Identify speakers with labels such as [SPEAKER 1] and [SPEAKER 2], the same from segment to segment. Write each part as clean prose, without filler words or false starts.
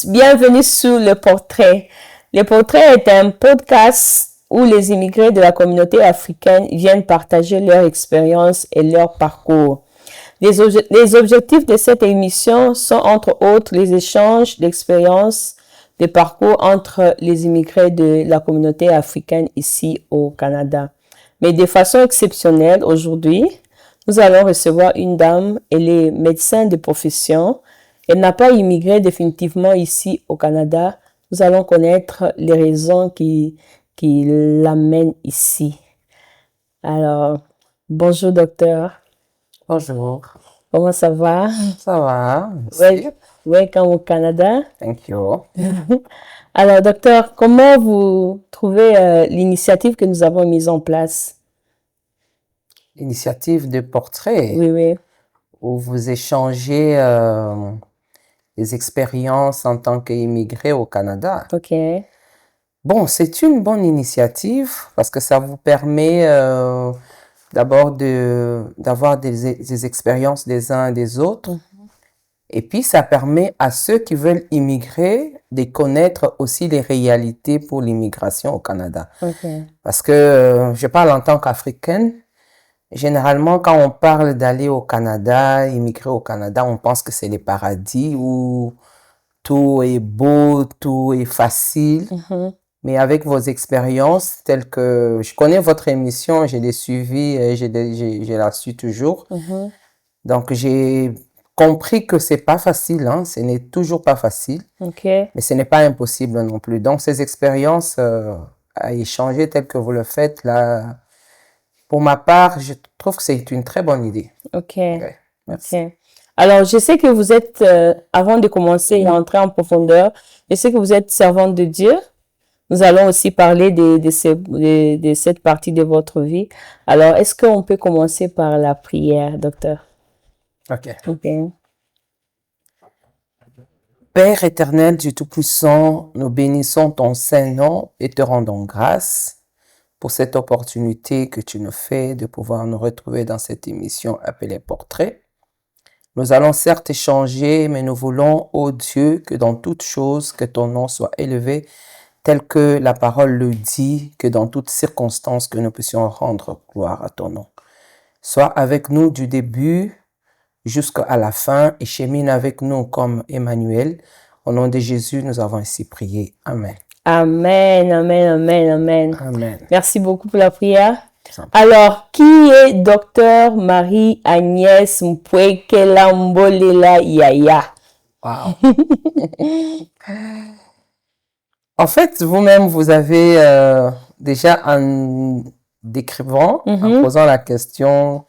[SPEAKER 1] bienvenue sur Le Portrait. Le Portrait est un podcast où les immigrés de la communauté africaine viennent partager leur expérience et leur parcours. Les objectifs de cette émission sont entre autres les échanges d'expériences, de parcours entre les immigrés de la communauté africaine ici au Canada. Mais de façon exceptionnelle, aujourd'hui, nous allons recevoir une dame, elle est médecin de profession. Elle n'a pas immigré définitivement ici au Canada. Nous allons connaître les raisons qui l'amènent ici. Alors, bonjour docteur.
[SPEAKER 2] Bonjour.
[SPEAKER 1] Comment ça va?
[SPEAKER 2] Ça va, merci.
[SPEAKER 1] Welcome au Canada.
[SPEAKER 2] Thank you.
[SPEAKER 1] Alors, docteur, comment vous trouvez l'initiative que nous avons mise en place?
[SPEAKER 2] Initiative de portrait
[SPEAKER 1] Oui.
[SPEAKER 2] où vous échangez des expériences en tant qu'immigré au Canada.
[SPEAKER 1] OK.
[SPEAKER 2] Bon, c'est une bonne initiative parce que ça vous permet d'abord d'avoir des expériences des uns et des autres. Et puis, ça permet à ceux qui veulent immigrer de connaître aussi les réalités pour l'immigration au Canada.
[SPEAKER 1] OK.
[SPEAKER 2] Parce que je parle en tant qu'Africaine. Généralement, quand on parle d'aller au Canada, immigrer au Canada, on pense que c'est le paradis où tout est beau, tout est facile. Mais avec vos expériences, telles que je connais votre émission, je l'ai suivie, je la suis toujours. Donc, j'ai compris que c'est pas facile, hein, ce n'est toujours pas facile,
[SPEAKER 1] OK.
[SPEAKER 2] mais ce n'est pas impossible non plus. Donc, ces expériences à échanger telles que vous le faites, là, pour ma part, je trouve que c'est une très bonne idée.
[SPEAKER 1] OK.
[SPEAKER 2] Ouais, merci.
[SPEAKER 1] OK. Alors, je sais que vous êtes, avant de commencer et entrer en profondeur, je sais que vous êtes servante de Dieu. Nous allons aussi parler de cette partie de votre vie. Alors, est-ce qu'on peut commencer par la prière, docteur?
[SPEAKER 2] OK.
[SPEAKER 1] OK.
[SPEAKER 2] Père éternel, Dieu Tout-Puissant, nous bénissons ton Saint-Nom et te rendons grâce pour cette opportunité que tu nous fais de pouvoir nous retrouver dans cette émission appelée Portrait. Nous allons certes échanger, mais nous voulons, ô Dieu, que dans toute chose, que ton nom soit élevé, tel que la parole le dit, que dans toutes circonstances, que nous puissions rendre gloire à ton nom. Sois avec nous du début jusqu'à la fin et chemine avec nous comme Emmanuel. Au nom de Jésus, nous avons ainsi prié. Amen.
[SPEAKER 1] Amen, amen, amen, amen.
[SPEAKER 2] Amen.
[SPEAKER 1] Merci beaucoup pour la prière.
[SPEAKER 2] Simple.
[SPEAKER 1] Alors, qui est docteur Marie-Agnès Mpwekela Mbolela Yaya?
[SPEAKER 2] Wow. En fait, vous-même, vous avez déjà en décrivant, en posant la question,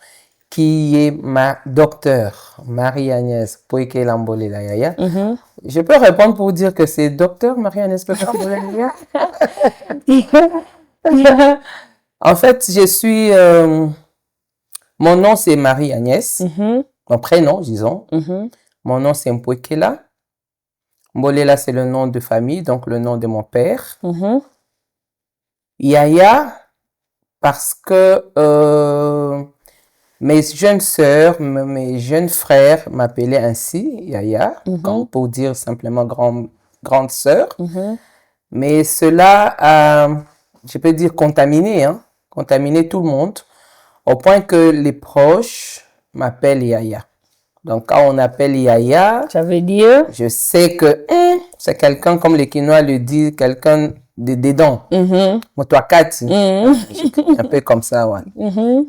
[SPEAKER 2] qui est ma docteur Marie-Agnès Mpwekela Mbolela Yaya? Je peux répondre pour dire que c'est docteur Marie-Agnès Mpwekela Mbolela Yaya? En fait, je suis... mon nom, c'est Marie-Agnès. Mon prénom, disons. Mon nom, c'est Mpwekela. Mbolela, c'est le nom de famille, donc le nom de mon père. Yaya, parce que mes jeunes sœurs, mes jeunes frères m'appelaient ainsi, Yaya, comme pour dire simplement grande sœur. Mais cela a, je peux dire, contaminé tout le monde, au point que les proches m'appellent Yaya. Donc, quand on appelle Yaya,
[SPEAKER 1] Ça veut dire?
[SPEAKER 2] je sais que c'est quelqu'un, comme les Quinois le disent, quelqu'un de dedans. Motwakati. Un peu comme ça, ouais.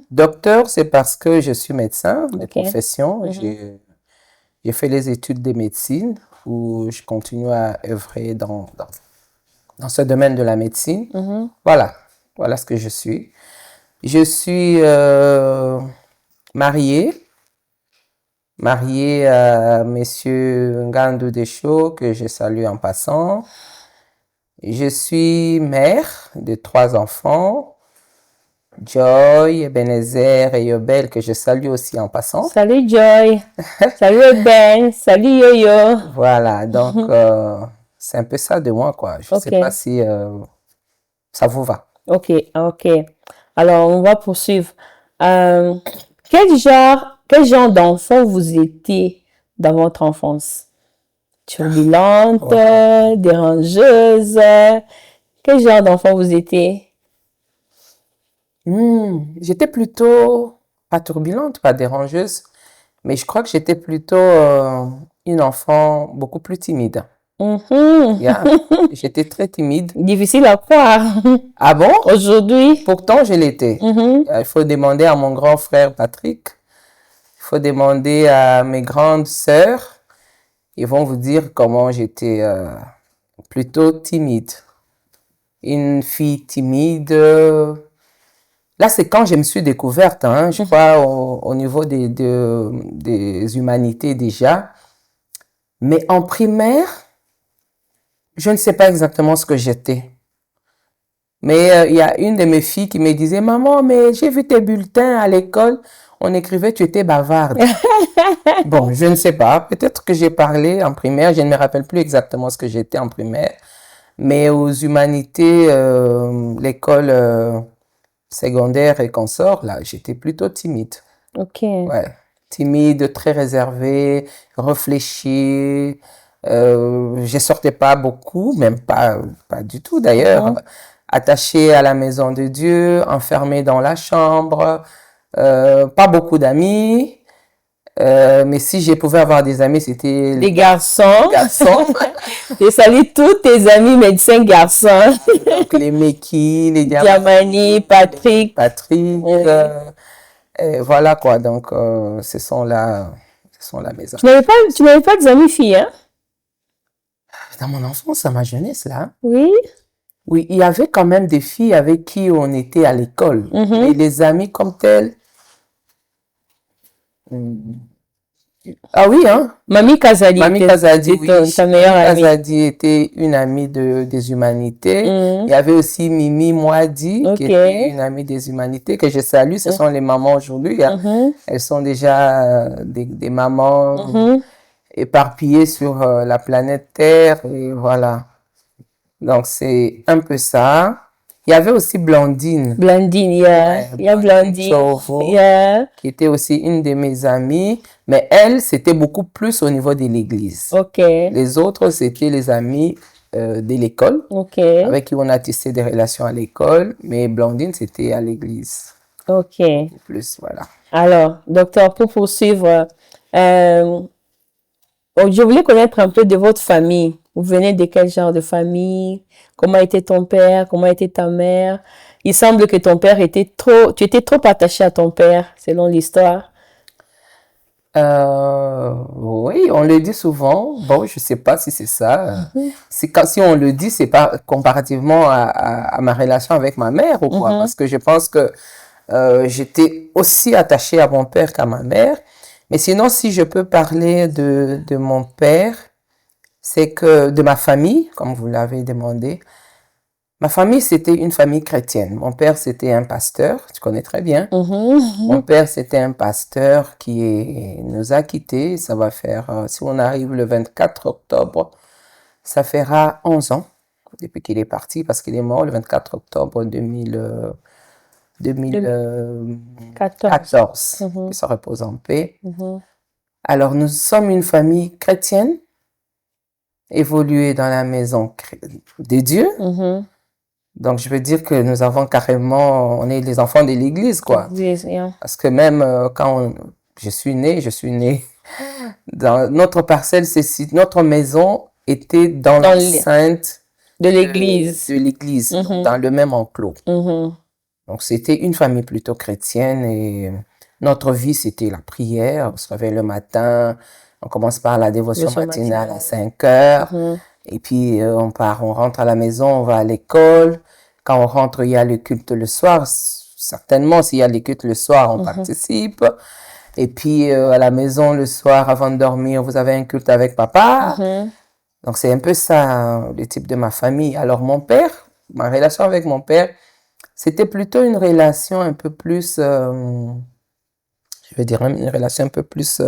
[SPEAKER 2] Docteur, c'est parce que je suis médecin de profession. J'ai fait les études de médecine où je continue à œuvrer dans ce domaine de la médecine. Voilà ce que je suis. Je suis mariée à Monsieur Ngandou Descho, que je salue en passant. Je suis mère de 3 enfants, Joy, Ebenezer et Yobel, que je salue aussi en passant.
[SPEAKER 1] Salut Joy. Salut Ben. Salut Yo-Yo.
[SPEAKER 2] Voilà, donc c'est un peu ça de moi, quoi. Je ne sais pas si ça vous va.
[SPEAKER 1] Ok. Alors, on va poursuivre. Quel genre d'enfant vous étiez dans votre enfance? Turbulente, dérangeuse. Quel genre d'enfant vous étiez?
[SPEAKER 2] J'étais plutôt pas turbulente, pas dérangeuse, mais je crois que j'étais plutôt une enfant beaucoup plus timide. Yeah. J'étais très timide.
[SPEAKER 1] Difficile à croire.
[SPEAKER 2] Ah bon?
[SPEAKER 1] Aujourd'hui.
[SPEAKER 2] Pourtant, je l'étais. Il faut demander à mon grand frère Patrick, il faut demander à mes grandes sœurs, ils vont vous dire comment j'étais plutôt timide. Une fille timide. Là, c'est quand je me suis découverte, hein, je crois, au niveau des humanités déjà. Mais en primaire, je ne sais pas exactement ce que j'étais. Mais il y a une de mes filles qui me disait, maman, mais j'ai vu tes bulletins à l'école, on écrivait tu étais bavarde. Bon, je ne sais pas, peut-être que j'ai parlé en primaire, je ne me rappelle plus exactement ce que j'étais en primaire. Mais aux humanités, l'école secondaire et consorts, là, j'étais plutôt timide.
[SPEAKER 1] Ok.
[SPEAKER 2] Ouais, timide, très réservée, réfléchie. Je sortais pas beaucoup, même pas du tout d'ailleurs. Attachée à la maison de Dieu, enfermée dans la chambre, pas beaucoup d'amis. Mais si je pouvais avoir des amis, c'était
[SPEAKER 1] Des garçons.
[SPEAKER 2] garçons.
[SPEAKER 1] Je salue tous tes amis médecins garçons.
[SPEAKER 2] Donc les Meki, les
[SPEAKER 1] Diamani, Patrick.
[SPEAKER 2] Patrick. Voilà quoi. Donc ce sont là mes amis.
[SPEAKER 1] Tu n'avais pas des amis filles, hein?
[SPEAKER 2] Dans mon enfance, à ma jeunesse là.
[SPEAKER 1] Oui.
[SPEAKER 2] Oui, il y avait quand même des filles avec qui on était à l'école. Mais les amis comme tels. Ah oui, hein?
[SPEAKER 1] Mamie Kazadi.
[SPEAKER 2] Mamie Kazadi, oui.
[SPEAKER 1] Ta meilleure amie.
[SPEAKER 2] Kazadi était une amie des humanités. Il y avait aussi Mimi Moadi, qui était une amie des humanités, que je salue. Ce sont les mamans aujourd'hui. Hein. Elles sont déjà des mamans éparpillées sur la planète Terre. Et voilà. Donc, c'est un peu ça. Il y avait aussi Blandine.
[SPEAKER 1] Blandine, il y a Blandine.
[SPEAKER 2] Chovo, qui était aussi une de mes amies. Mais elle, c'était beaucoup plus au niveau de l'église.
[SPEAKER 1] Ok.
[SPEAKER 2] Les autres, c'était les amis de l'école.
[SPEAKER 1] Ok.
[SPEAKER 2] Avec qui on a tissé des relations à l'école. Mais Blandine, c'était à l'église.
[SPEAKER 1] Ok.
[SPEAKER 2] Plus, voilà.
[SPEAKER 1] Alors, docteur, pour poursuivre, je voulais connaître un peu de votre famille. Vous venez de quel genre de famille? Comment était ton père? Comment était ta mère? Il semble que ton père tu étais trop attaché à ton père, selon l'histoire.
[SPEAKER 2] Oui, on le dit souvent. Bon, je sais pas si c'est ça. Si on le dit, c'est pas comparativement à ma relation avec ma mère ou quoi. Parce que je pense que j'étais aussi attachée à mon père qu'à ma mère. Mais sinon, si je peux parler de mon père, c'est que de ma famille, comme vous l'avez demandé, ma famille, c'était une famille chrétienne. Mon père, c'était un pasteur, tu connais très bien. Mon père, c'était un pasteur qui nous a quittés. Ça va faire, si on arrive le 24 octobre, ça fera 11 ans depuis qu'il est parti, parce qu'il est mort le 24 octobre 2014. Il se repose en paix. Alors, nous sommes une famille chrétienne, évoluée dans la maison de Dieu. Donc, je veux dire que nous avons carrément, on est les enfants de l'église, quoi. Parce que même quand je suis née dans notre parcelle, notre maison était dans l'enceinte
[SPEAKER 1] de l'église.
[SPEAKER 2] Dans le même enclos. Donc, c'était une famille plutôt chrétienne et notre vie, c'était la prière. On se réveille le matin, on commence par la dévotion matinale à 5 heures. Et puis, on rentre à la maison, on va à l'école. Quand on rentre, il y a le culte le soir. Certainement, s'il y a le culte le soir, on participe. Et puis, à la maison, le soir, avant de dormir, vous avez un culte avec papa. Donc, c'est un peu ça, le type de ma famille. Alors, mon père, ma relation avec mon père, c'était plutôt une relation un peu plus, je veux dire, une relation un peu plus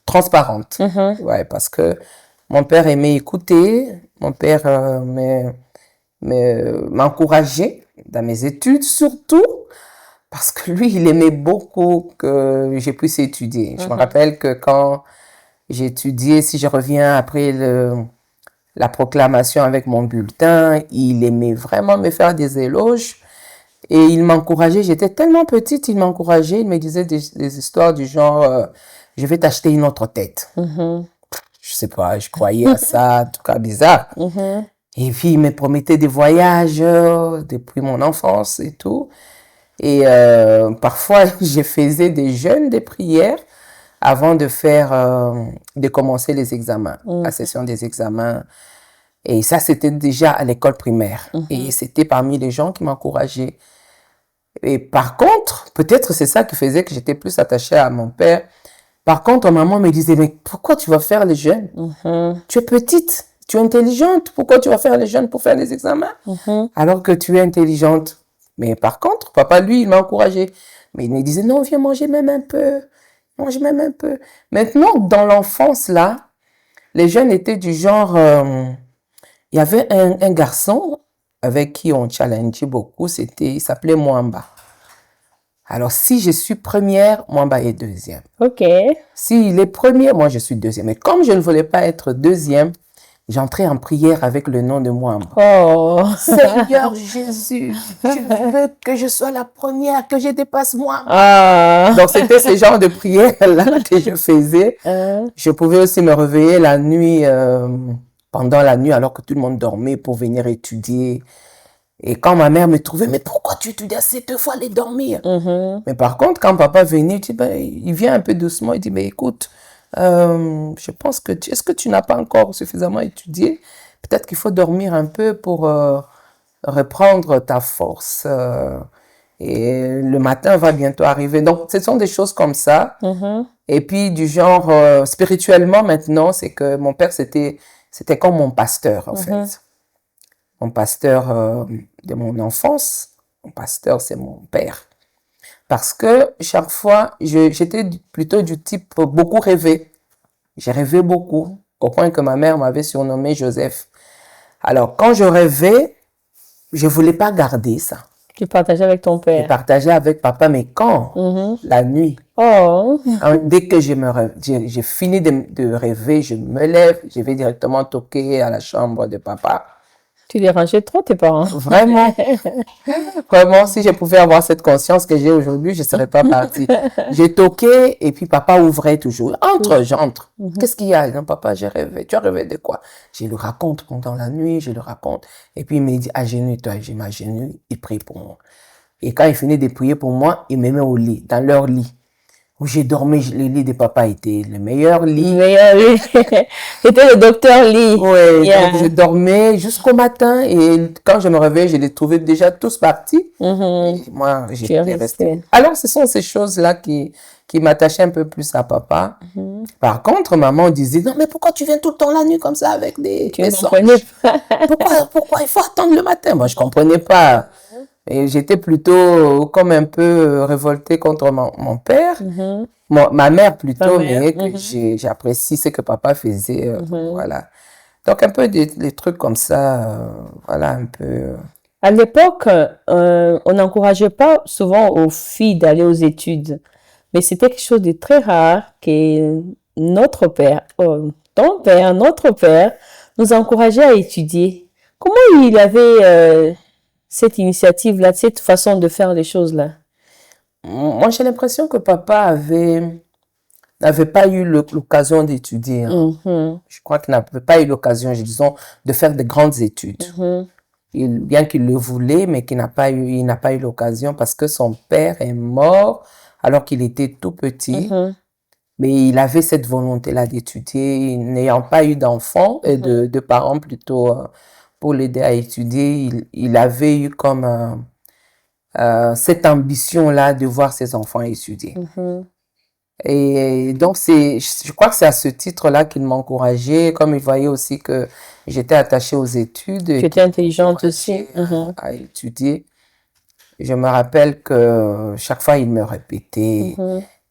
[SPEAKER 2] transparente. Ouais, parce que mon père aimait écouter, mon père m'encourageait dans mes études, surtout parce que lui, il aimait beaucoup que je puisse étudier. Je me rappelle que quand J'ai étudié, si je reviens après la proclamation avec mon bulletin, il aimait vraiment me faire des éloges et il m'encourageait. J'étais tellement petite, il m'encourageait, il me disait des histoires du genre je vais t'acheter une autre tête. Je sais pas, je croyais à ça, en tout cas bizarre. Et puis il me promettait des voyages depuis mon enfance et tout. Et parfois, je faisais des jeûnes, des prières avant de commencer les examens, la session des examens. Et ça, c'était déjà à l'école primaire. Et c'était parmi les gens qui m'encourageaient. Et par contre, peut-être c'est ça qui faisait que j'étais plus attachée à mon père. Par contre, maman me disait, mais pourquoi tu vas faire les jeûnes? Tu es petite, tu es intelligente, pourquoi tu vas faire les jeûnes pour faire les examens? Alors que tu es intelligente. Mais par contre, papa, lui, il m'a encouragée. Mais il me disait, non, viens manger même un peu. Mange même un peu. Maintenant, dans l'enfance, là, les jeunes étaient du genre... il y avait un garçon avec qui on challengeait beaucoup, il s'appelait Mwamba. Alors, si je suis première, Mwamba est deuxième.
[SPEAKER 1] OK.
[SPEAKER 2] S'il est premier, moi, je suis deuxième. Et comme je ne voulais pas être deuxième, j'entrais en prière avec le nom de Mwamba.
[SPEAKER 1] Oh.
[SPEAKER 2] Seigneur Jésus, tu veux que je sois la première, que je dépasse Mwamba.
[SPEAKER 1] Ah.
[SPEAKER 2] Donc, c'était ce genre de prière-là que je faisais. Je pouvais aussi me réveiller la nuit, pendant la nuit, alors que tout le monde dormait pour venir étudier. Et quand ma mère me trouvait, mais pourquoi tu étudies assez, il faut aller dormir? Mais par contre, quand papa venait, il vient un peu doucement, il dit, mais écoute, je pense que est-ce que tu n'as pas encore suffisamment étudié? Peut-être qu'il faut dormir un peu pour reprendre ta force. Et le matin va bientôt arriver. Donc, ce sont des choses comme ça. Et puis, du genre, spirituellement, maintenant, c'est que mon père, c'était comme mon pasteur, en fait. Mon pasteur de mon enfance. Mon pasteur, c'est mon père. Parce que chaque fois, j'étais plutôt du type beaucoup rêver. J'ai rêvé beaucoup, au point que ma mère m'avait surnommé Joseph. Alors, quand je rêvais, je voulais pas garder ça.
[SPEAKER 1] Tu partageais avec ton père?
[SPEAKER 2] Je partageais avec papa, mais quand? La nuit.
[SPEAKER 1] Oh.
[SPEAKER 2] Dès que j'ai fini de rêver, je me lève, je vais directement toquer à la chambre de papa.
[SPEAKER 1] Tu dérangeais trop tes parents?
[SPEAKER 2] Vraiment. Vraiment, si je pouvais avoir cette conscience que j'ai aujourd'hui, je ne serais pas partie. J'ai toqué et puis papa ouvrait toujours. J'entre. Qu'est-ce qu'il y a? Non, papa, j'ai rêvé. Tu as rêvé de quoi? Je lui raconte pendant la nuit, je lui raconte. Et puis il me dit, agenouille-toi. Je m'agenouille, il prie pour moi. Et quand il finit de prier pour moi, il me met au lit, dans leur lit. Où j'ai dormi, le lit de papa était le meilleur lit.
[SPEAKER 1] Le meilleur lit. C'était le docteur lit.
[SPEAKER 2] Oui, donc je dormais jusqu'au matin et quand je me réveillais, je les trouvais déjà tous partis. Et moi, j'étais restée. Alors, ce sont ces choses-là qui m'attachaient un peu plus à papa. Par contre, maman disait, non, mais pourquoi tu viens tout le temps la nuit comme ça avec des songes? Pourquoi il faut attendre le matin? Moi, je comprenais pas. Et j'étais plutôt comme un peu révoltée contre mon père, ma mère plutôt, mais que j'apprécie ce que papa faisait, voilà. Donc un peu des trucs comme ça, voilà un peu.
[SPEAKER 1] À l'époque, on n'encourageait pas souvent aux filles d'aller aux études, mais c'était quelque chose de très rare que notre père, ton père, notre père, nous encourageait à étudier. Comment il avait cette initiative-là, cette façon de faire les choses-là?
[SPEAKER 2] Moi, j'ai l'impression que papa n'avait pas eu l'occasion d'étudier. Je crois qu'il n'avait pas eu l'occasion, disons, de faire de grandes études. Bien qu'il le voulait, mais il n'a pas eu l'occasion parce que son père est mort alors qu'il était tout petit. Mais il avait cette volonté-là d'étudier, n'ayant pas eu d'enfants et de parents plutôt pour l'aider à étudier. Il avait eu comme cette ambition-là de voir ses enfants étudier. Et donc, je crois que c'est à ce titre-là qu'il m'encourageait, comme il voyait aussi que j'étais attachée aux études.
[SPEAKER 1] Tu étais intelligente aussi.
[SPEAKER 2] À étudier. Je me rappelle que chaque fois, il me répétait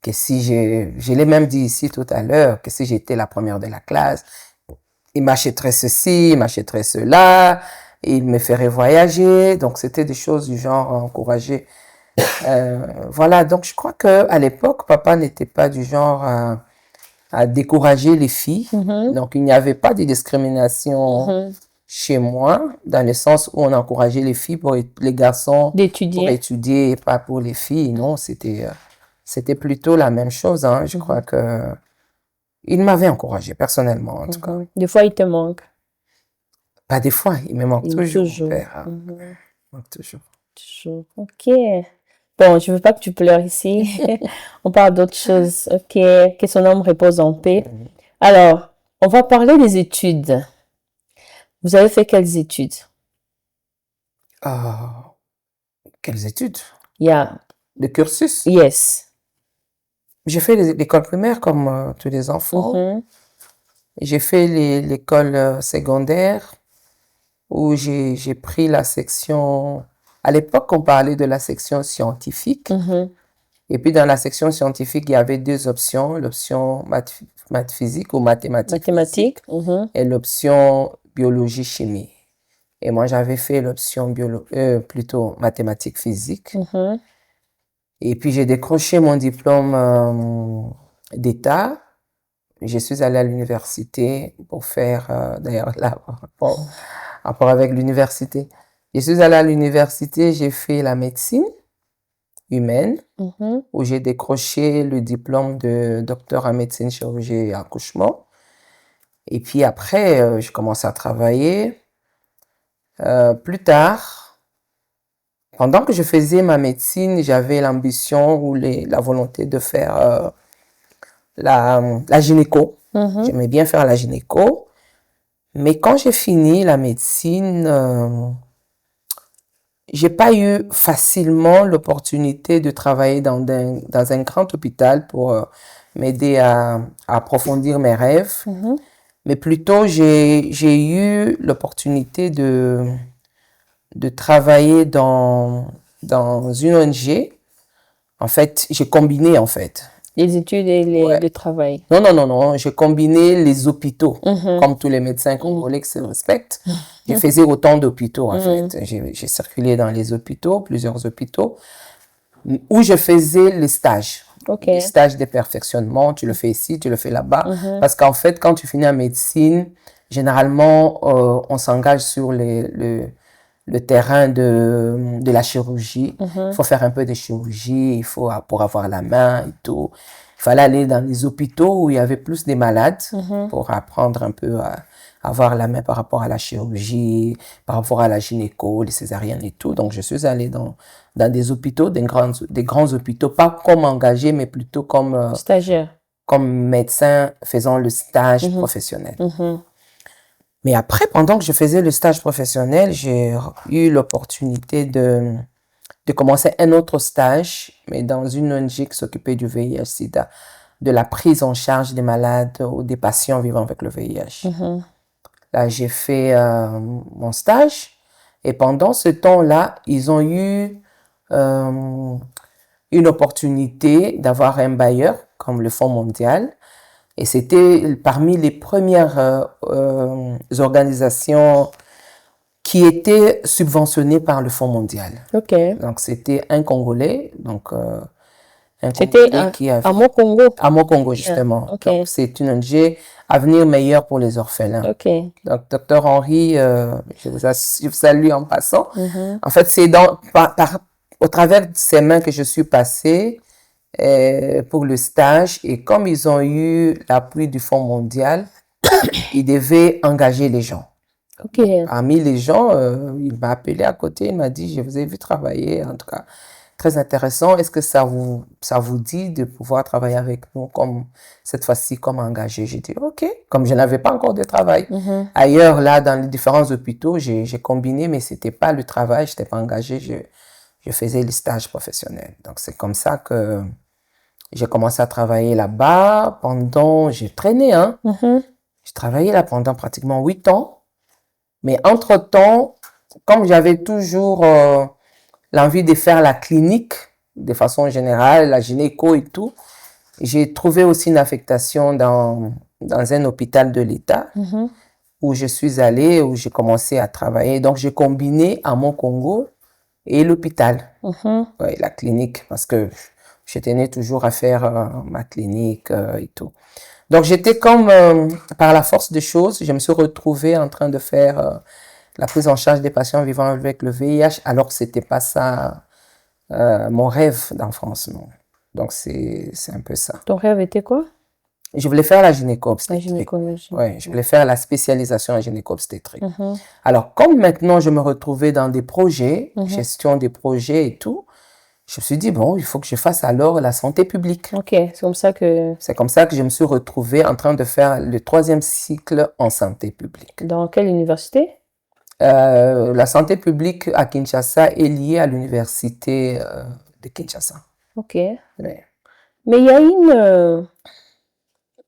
[SPEAKER 2] que si je l'ai même dit ici tout à l'heure, que si j'étais la première de la classe, il m'achèterait ceci, il m'achèterait cela, il me ferait voyager. Donc, c'était des choses du genre encouragées. Voilà, donc je crois qu'à l'époque, papa n'était pas du genre à décourager les filles. Donc, il n'y avait pas de discrimination chez moi, dans le sens où on encourageait les filles les garçons pour étudier et pas pour les filles. Non, c'était plutôt la même chose. Hein. Je crois que il m'avait encouragé, personnellement, en tout cas.
[SPEAKER 1] Des fois, il te manque.
[SPEAKER 2] Pas des fois, il me manque toujours. Père,
[SPEAKER 1] Il
[SPEAKER 2] me manque toujours.
[SPEAKER 1] Toujours. OK. Bon, je veux pas que tu pleures ici. On parle d'autre chose. OK. Que son âme repose en paix. Alors, on va parler des études. Vous avez fait quelles études?
[SPEAKER 2] Quelles études?
[SPEAKER 1] Yeah.
[SPEAKER 2] Le cursus?
[SPEAKER 1] Yes.
[SPEAKER 2] J'ai fait l'école primaire comme tous les enfants. J'ai fait l'école secondaire où j'ai pris la section... À l'époque, on parlait de la section scientifique. Et puis, dans la section scientifique, il y avait deux options. L'option maths physique ou mathématiques. Et l'option biologie-chimie. Et moi, j'avais fait l'option plutôt mathématiques physique. Et puis, j'ai décroché mon diplôme d'État. Je suis allée à l'université pour faire, d'ailleurs, là, rapport avec l'université. Je suis allée à l'université, j'ai fait la médecine humaine, où j'ai décroché le diplôme de docteur en médecine, chirurgie et accouchement. Et puis après, j'ai commencé à travailler. Plus tard, pendant que je faisais ma médecine, j'avais l'ambition ou la volonté de faire la gynéco. J'aimais bien faire la gynéco. Mais quand j'ai fini la médecine, j'ai pas eu facilement l'opportunité de travailler dans un grand hôpital pour m'aider à approfondir mes rêves. Mais plutôt, j'ai eu l'opportunité de travailler dans une ONG. En fait, j'ai combiné, en fait.
[SPEAKER 1] Les études et le travail.
[SPEAKER 2] Non. J'ai combiné les hôpitaux, comme tous les médecins congolais qui se respectent. Je faisais autant d'hôpitaux, en fait. J'ai circulé dans les hôpitaux, plusieurs hôpitaux, où je faisais les stages. Les stages de perfectionnement, tu le fais ici, tu le fais là-bas. Parce qu'en fait, quand tu finis en médecine, généralement, on s'engage sur le terrain de la chirurgie. Il faut faire un peu de chirurgie, il faut pour avoir la main et tout. Il fallait aller dans les hôpitaux où il y avait plus de malades pour apprendre un peu à avoir la main par rapport à la chirurgie, par rapport à la gynéco, les césariennes et tout. Donc, je suis allée dans des hôpitaux, des grands hôpitaux, pas comme engagé, mais plutôt comme
[SPEAKER 1] stagiaire,
[SPEAKER 2] comme médecin faisant le stage professionnel. Mais après, pendant que je faisais le stage professionnel, j'ai eu l'opportunité de commencer un autre stage, mais dans une ONG qui s'occupait du VIH-Sida, de la prise en charge des malades ou des patients vivant avec le VIH. Là, j'ai fait mon stage et pendant ce temps-là, ils ont eu une opportunité d'avoir un bailleur comme le Fonds mondial. Et c'était parmi les premières organisations qui étaient subventionnées par le Fonds mondial. Donc, c'était un Congolais. Donc,
[SPEAKER 1] c'était à Mokongo.
[SPEAKER 2] À Mokongo, justement. Donc, c'est une ONG Avenir meilleur pour les orphelins. Donc, Dr Henri, je vous salue en passant. En fait, c'est au travers de ses mains que je suis passée pour le stage, et comme ils ont eu l'appui du Fonds mondial, ils devaient engager les gens. Parmi les gens, il m'a appelé à côté, il m'a dit, je vous ai vu travailler, en tout cas, très intéressant. Est-ce que ça vous dit de pouvoir travailler avec nous comme cette fois-ci comme engagé? J'ai dit, OK, comme je n'avais pas encore de travail. Ailleurs, là, dans les différents hôpitaux, j'ai combiné, mais c'était pas le travail, je n'étais pas engagé, je faisais les stages professionnels. Donc, c'est comme ça que j'ai commencé à travailler là-bas j'ai traîné, hein. J'ai travaillé là pendant pratiquement 8 ans. Mais entre-temps, comme j'avais toujours l'envie de faire la clinique, de façon générale, la gynéco et tout, j'ai trouvé aussi une affectation dans un hôpital de l'État où je suis allée, où j'ai commencé à travailler. Donc, j'ai combiné à Mokongo et l'hôpital, la clinique, parce que je tenais toujours à faire ma clinique et tout. Donc, j'étais comme, par la force des choses, je me suis retrouvée en train de faire la prise en charge des patients vivant avec le VIH, alors que c'était pas ça mon rêve d'enfance, non. Donc, c'est un peu ça.
[SPEAKER 1] Ton rêve était quoi?
[SPEAKER 2] Je voulais faire la
[SPEAKER 1] La
[SPEAKER 2] gynéco-obstétrique.
[SPEAKER 1] gynécologie.
[SPEAKER 2] Ouais, je voulais faire la spécialisation en gynéco-obstétrique.
[SPEAKER 1] Mhm.
[SPEAKER 2] Alors, comme maintenant, je me retrouvais dans des projets,
[SPEAKER 1] Mhm.
[SPEAKER 2] gestion des projets et tout, je me suis dit, bon, il faut que je fasse alors la santé publique.
[SPEAKER 1] Ok, c'est comme ça que...
[SPEAKER 2] C'est comme ça que je me suis retrouvée en train de faire le 3e cycle en santé publique.
[SPEAKER 1] Dans quelle université?
[SPEAKER 2] La santé publique à Kinshasa est liée à l'université de Kinshasa.
[SPEAKER 1] Ok.
[SPEAKER 2] Ouais.
[SPEAKER 1] Mais il y a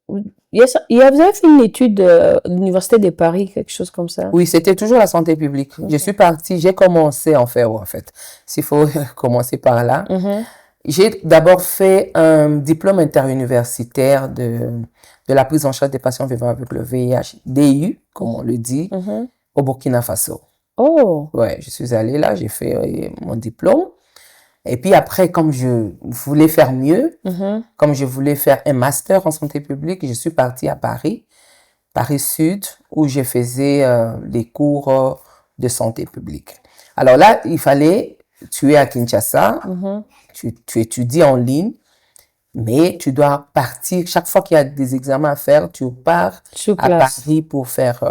[SPEAKER 1] vous avez fait une étude à l'Université de Paris, quelque chose comme ça?
[SPEAKER 2] Oui, c'était toujours la santé publique. Je suis partie, j'ai commencé à en faire, en fait. S'il faut commencer par là.
[SPEAKER 1] Mhm.
[SPEAKER 2] J'ai d'abord fait un diplôme interuniversitaire de la prise en charge des patients vivant avec le VIH, DU, comme on le dit,
[SPEAKER 1] Mhm.
[SPEAKER 2] au Burkina Faso.
[SPEAKER 1] Oh,
[SPEAKER 2] Ouais, je suis allée là, j'ai fait mon diplôme. Et puis après, comme je voulais faire mieux,
[SPEAKER 1] mhm.
[SPEAKER 2] comme je voulais faire un master en santé publique, je suis partie à Paris, Paris Sud, où je faisais les cours de santé publique. Alors là, il fallait, tu es à Kinshasa,
[SPEAKER 1] Mhm.
[SPEAKER 2] tu étudies en ligne, mais tu dois partir, chaque fois qu'il y a des examens à faire, tu pars
[SPEAKER 1] Sur
[SPEAKER 2] à
[SPEAKER 1] place.
[SPEAKER 2] Paris pour faire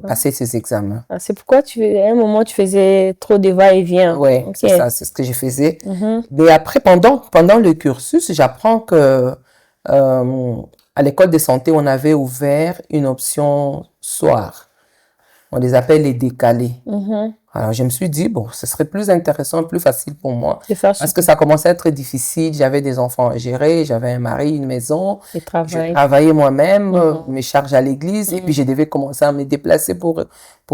[SPEAKER 2] passer ces examens.
[SPEAKER 1] Ah, c'est pourquoi à un moment, tu faisais trop de va-et-vient.
[SPEAKER 2] Ouais,
[SPEAKER 1] Ok.
[SPEAKER 2] c'est ça, c'est ce que je faisais.
[SPEAKER 1] Mhm.
[SPEAKER 2] Mais après, pendant le cursus, j'apprends que à l'école de santé, on avait ouvert une option soir. On les appelle les décalés.
[SPEAKER 1] Mhm.
[SPEAKER 2] Alors, je me suis dit, bon, ce serait plus intéressant, plus facile pour moi.
[SPEAKER 1] De faire
[SPEAKER 2] Parce que ça commençait à être difficile. J'avais des enfants à gérer, j'avais un mari, une maison.
[SPEAKER 1] le
[SPEAKER 2] Je
[SPEAKER 1] travail.
[SPEAKER 2] travaillais moi-même,
[SPEAKER 1] Mhm.
[SPEAKER 2] mes charges à l'église. Et puis, je devais commencer à me déplacer pour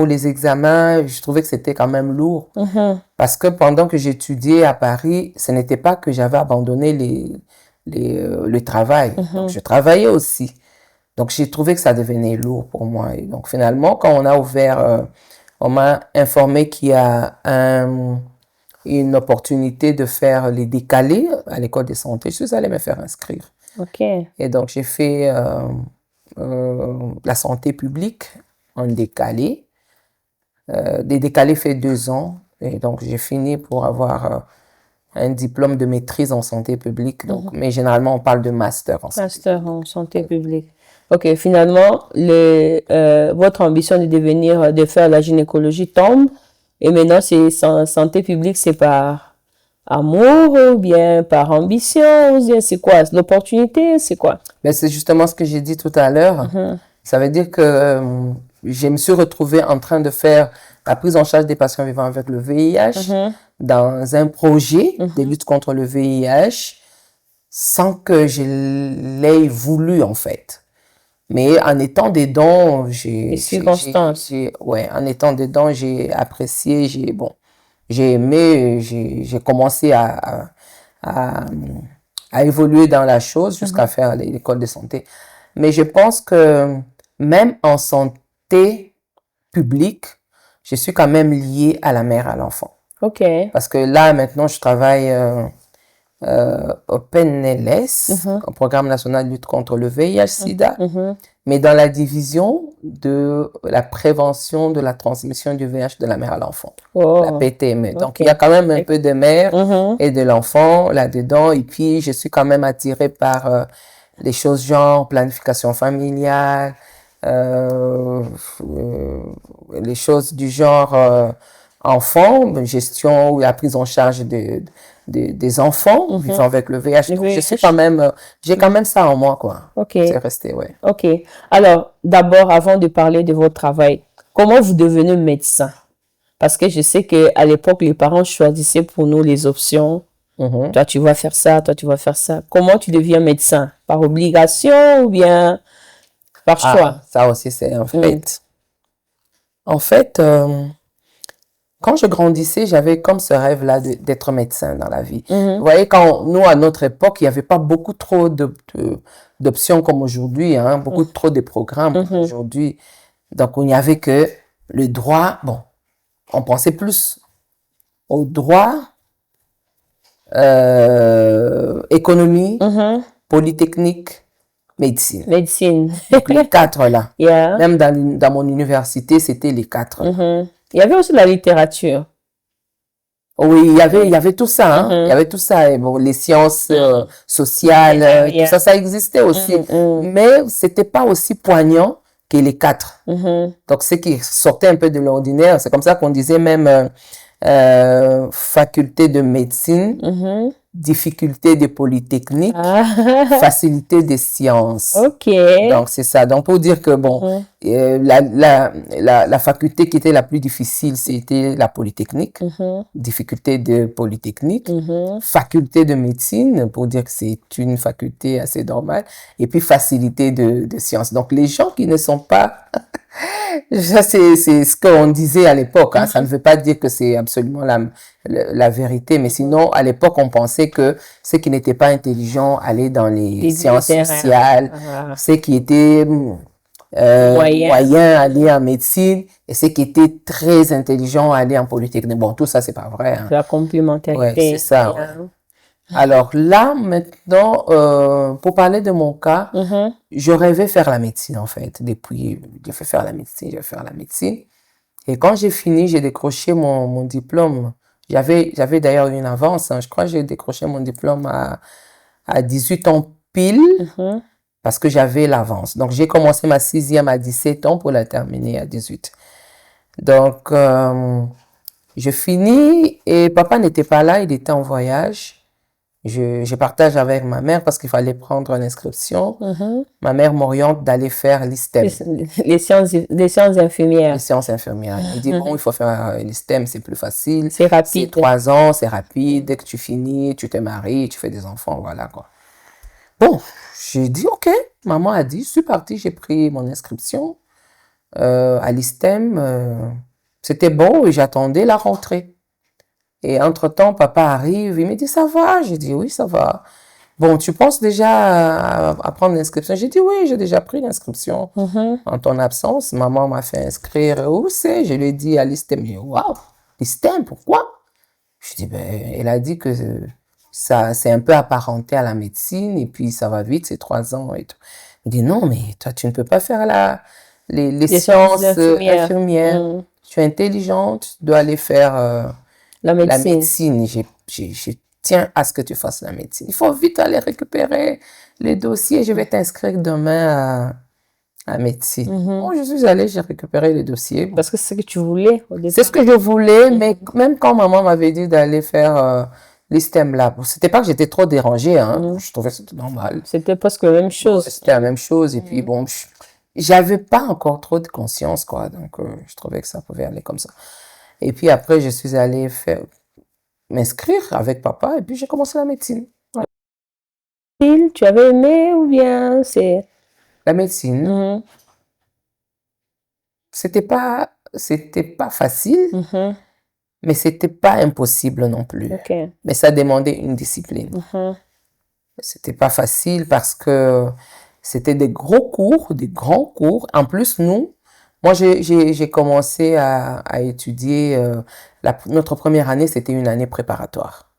[SPEAKER 2] les examens. Je trouvais que c'était quand même lourd.
[SPEAKER 1] Mhm.
[SPEAKER 2] Parce que pendant que j'étudiais à Paris, ce n'était pas que j'avais abandonné le travail. Donc, je travaillais aussi. Donc, j'ai trouvé que ça devenait lourd pour moi. Et donc, finalement, quand on a ouvert, on m'a informé qu'il y a une opportunité de faire les décalés à l'école de santé. Je suis allée me faire inscrire.
[SPEAKER 1] Ok.
[SPEAKER 2] Et donc, j'ai fait la santé publique en décalé. Des décalés fait 2 ans. Et donc, j'ai fini pour avoir un diplôme de maîtrise en santé publique. Donc, mais généralement, on parle de master en santé.
[SPEAKER 1] Master en santé publique. Ok, finalement, votre ambition de faire la gynécologie tombe. Et maintenant, c'est santé publique, c'est par amour ou bien par ambition ou bien c'est quoi? L'opportunité, c'est quoi?
[SPEAKER 2] Mais c'est justement ce que j'ai dit tout à l'heure. Ça veut dire que je me suis retrouvée en train de faire la prise en charge des patients vivant avec le VIH dans un projet de lutte contre le VIH sans que je l'ai voulu en fait. Mais en étant dedans,
[SPEAKER 1] Les circonstances.
[SPEAKER 2] en étant dedans, j'ai apprécié, j'ai aimé, j'ai commencé à évoluer dans la chose jusqu'à faire l'école de santé. Mais je pense que même en santé publique, je suis quand même liée à la mère, à l'enfant.
[SPEAKER 1] Ok.
[SPEAKER 2] Parce que là, maintenant, je travaille au PNLS, au Programme national de lutte contre le VIH-Sida, mais dans la division de la prévention de la transmission du VIH de la mère à l'enfant, la PTME. Donc, il y a quand même un peu de mère et de l'enfant là-dedans. Et puis, je suis quand même attirée par les choses genre planification familiale, les choses du genre enfant, gestion ou la prise en charge des enfants vivant avec le VIH. Donc, je suis quand même, j'ai quand même ça en moi, quoi.
[SPEAKER 1] Ok.
[SPEAKER 2] C'est resté, ouais.
[SPEAKER 1] Ok. Alors, d'abord, avant de parler de votre travail, comment vous devenez médecin? Parce que je sais qu'à l'époque, les parents choisissaient pour nous les options. Toi, tu vas faire ça, toi, tu vas faire ça. Comment tu deviens médecin? Par obligation ou bien par choix?
[SPEAKER 2] Ça aussi, c'est un fait. En fait, quand je grandissais, j'avais comme ce rêve-là d'être médecin dans la vie. Vous voyez, quand nous, à notre époque, il n'y avait pas beaucoup trop d'options comme aujourd'hui, hein, beaucoup trop de programmes comme aujourd'hui. Donc, il n'y avait que le droit. Bon, on pensait plus au droit, économie, polytechnique, médecine.
[SPEAKER 1] Médecine.
[SPEAKER 2] Donc, les 4 là.
[SPEAKER 1] Yeah.
[SPEAKER 2] Même dans mon université, c'était les 4.
[SPEAKER 1] Il y avait aussi la littérature.
[SPEAKER 2] Oui, il y avait tout ça, hein. Il y avait tout ça. Et bon, les sciences sociales, tout ça, ça existait aussi. Mais c'était pas aussi poignant que les 4. Donc, ce qui sortait un peu de l'ordinaire, c'est comme ça qu'on disait même faculté de médecine, difficulté de polytechnique, facilité des sciences.
[SPEAKER 1] Ok.
[SPEAKER 2] Donc, c'est ça. Donc, pour dire que, bon, la faculté qui était la plus difficile, c'était la polytechnique. Difficulté de polytechnique. Faculté de médecine, pour dire que c'est une faculté assez normale. Et puis, facilité de sciences. Donc, les gens qui ne sont pas... Ça, c'est ce qu'on disait à l'époque. Hein. Ça ne veut pas dire que c'est absolument la vérité, mais sinon, à l'époque, on pensait que ceux qui n'étaient pas intelligents allaient dans les sciences sociales, ceux qui étaient moyens allaient en médecine, et ceux qui étaient très intelligents allaient en polytechnique. Bon, tout ça, c'est pas vrai. Hein.
[SPEAKER 1] La complémentarité.
[SPEAKER 2] Ouais, c'est ça. Ouais. Alors là, maintenant, pour parler de mon cas, je rêvais faire la médecine, en fait. Depuis, j'ai fait faire la médecine, Et quand j'ai fini, j'ai décroché mon diplôme. J'avais d'ailleurs une avance. Hein. Je crois que j'ai décroché mon diplôme à 18 ans pile, parce que j'avais l'avance. Donc, j'ai commencé ma 6e à 17 ans pour la terminer à 18. Donc, je finis et papa n'était pas là, il était en voyage. Je partage avec ma mère parce qu'il fallait prendre une inscription. Ma mère m'oriente d'aller faire l'ISTEM.
[SPEAKER 1] Les sciences infirmières.
[SPEAKER 2] Les sciences infirmières. Elle dit, bon, il faut faire l'ISTEM, c'est plus facile.
[SPEAKER 1] C'est rapide.
[SPEAKER 2] C'est 3 ans, c'est rapide. Dès que tu finis, tu te maries, tu fais des enfants, voilà quoi. Bon, j'ai dit, ok. Maman a dit, je suis partie, j'ai pris mon inscription à l'ISTEM. C'était bon et j'attendais la rentrée. Et entre-temps, papa arrive, il me dit, ça va? J'ai dit, oui, ça va. Bon, tu penses déjà à prendre l'inscription? J'ai dit, oui, j'ai déjà pris l'inscription. En ton absence, maman m'a fait inscrire, où c'est? Je lui ai dit à l'ISTEM. Waouh, l'ISTEM, pourquoi? Je dis, ben, elle a dit que ça, c'est un peu apparenté à la médecine, et puis ça va vite, c'est 3 ans et tout. Il dit, non, mais toi, tu ne peux pas faire les sciences infirmières. Tu es intelligente, tu dois aller faire... La médecine, je tiens à ce que tu fasses la médecine. Il faut vite aller récupérer les dossiers. Je vais t'inscrire demain à médecine. Bon, je suis allée, j'ai récupéré les dossiers.
[SPEAKER 1] Parce que c'est ce que tu voulais au départ.
[SPEAKER 2] C'est ce que je voulais, mais même quand maman m'avait dit d'aller faire l'ISTEM là, c'était pas que j'étais trop dérangée. Hein. Je trouvais que c'était normal.
[SPEAKER 1] C'était presque la même chose.
[SPEAKER 2] C'était la même chose. Et puis bon, j'avais pas encore trop de conscience, quoi. Donc, je trouvais que ça pouvait aller comme ça. Et puis après, je suis allée m'inscrire avec papa et puis j'ai commencé la médecine.
[SPEAKER 1] Ouais. Tu avais aimé ou bien c'est...
[SPEAKER 2] La médecine, c'était pas facile, mais c'était pas impossible non plus.
[SPEAKER 1] Okay.
[SPEAKER 2] Mais ça demandait une discipline. C'était pas facile parce que c'était des gros cours, des grands cours. En plus, moi, j'ai commencé à étudier, notre première année, c'était une année préparatoire.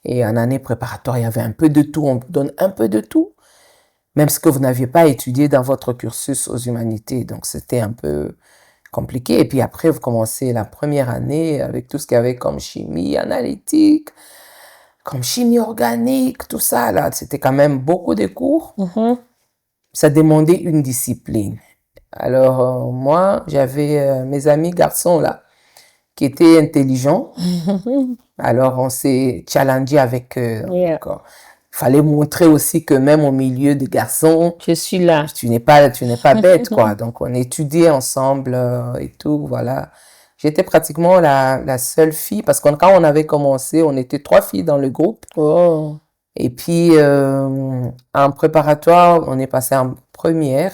[SPEAKER 2] Et en année préparatoire, il y avait un peu de tout, on vous donne un peu de tout, même ce que vous n'aviez pas étudié dans votre cursus aux humanités. Donc, c'était un peu compliqué. Et puis après, vous commencez la première année avec tout ce qu'il y avait comme chimie analytique, comme chimie organique, tout ça, là. C'était quand même beaucoup de cours. Ça demandait une discipline. Alors, moi, j'avais mes amis garçons, là, qui étaient intelligents. Alors, on s'est challengé avec eux. Il fallait montrer aussi que même au milieu des garçons,
[SPEAKER 1] je suis là.
[SPEAKER 2] Tu n'es pas bête, quoi. Donc, on étudiait ensemble et tout, voilà. J'étais pratiquement la seule fille, parce que quand on avait commencé, on était 3 filles dans le groupe.
[SPEAKER 1] Oh.
[SPEAKER 2] Et puis, en préparatoire, on est passé en première.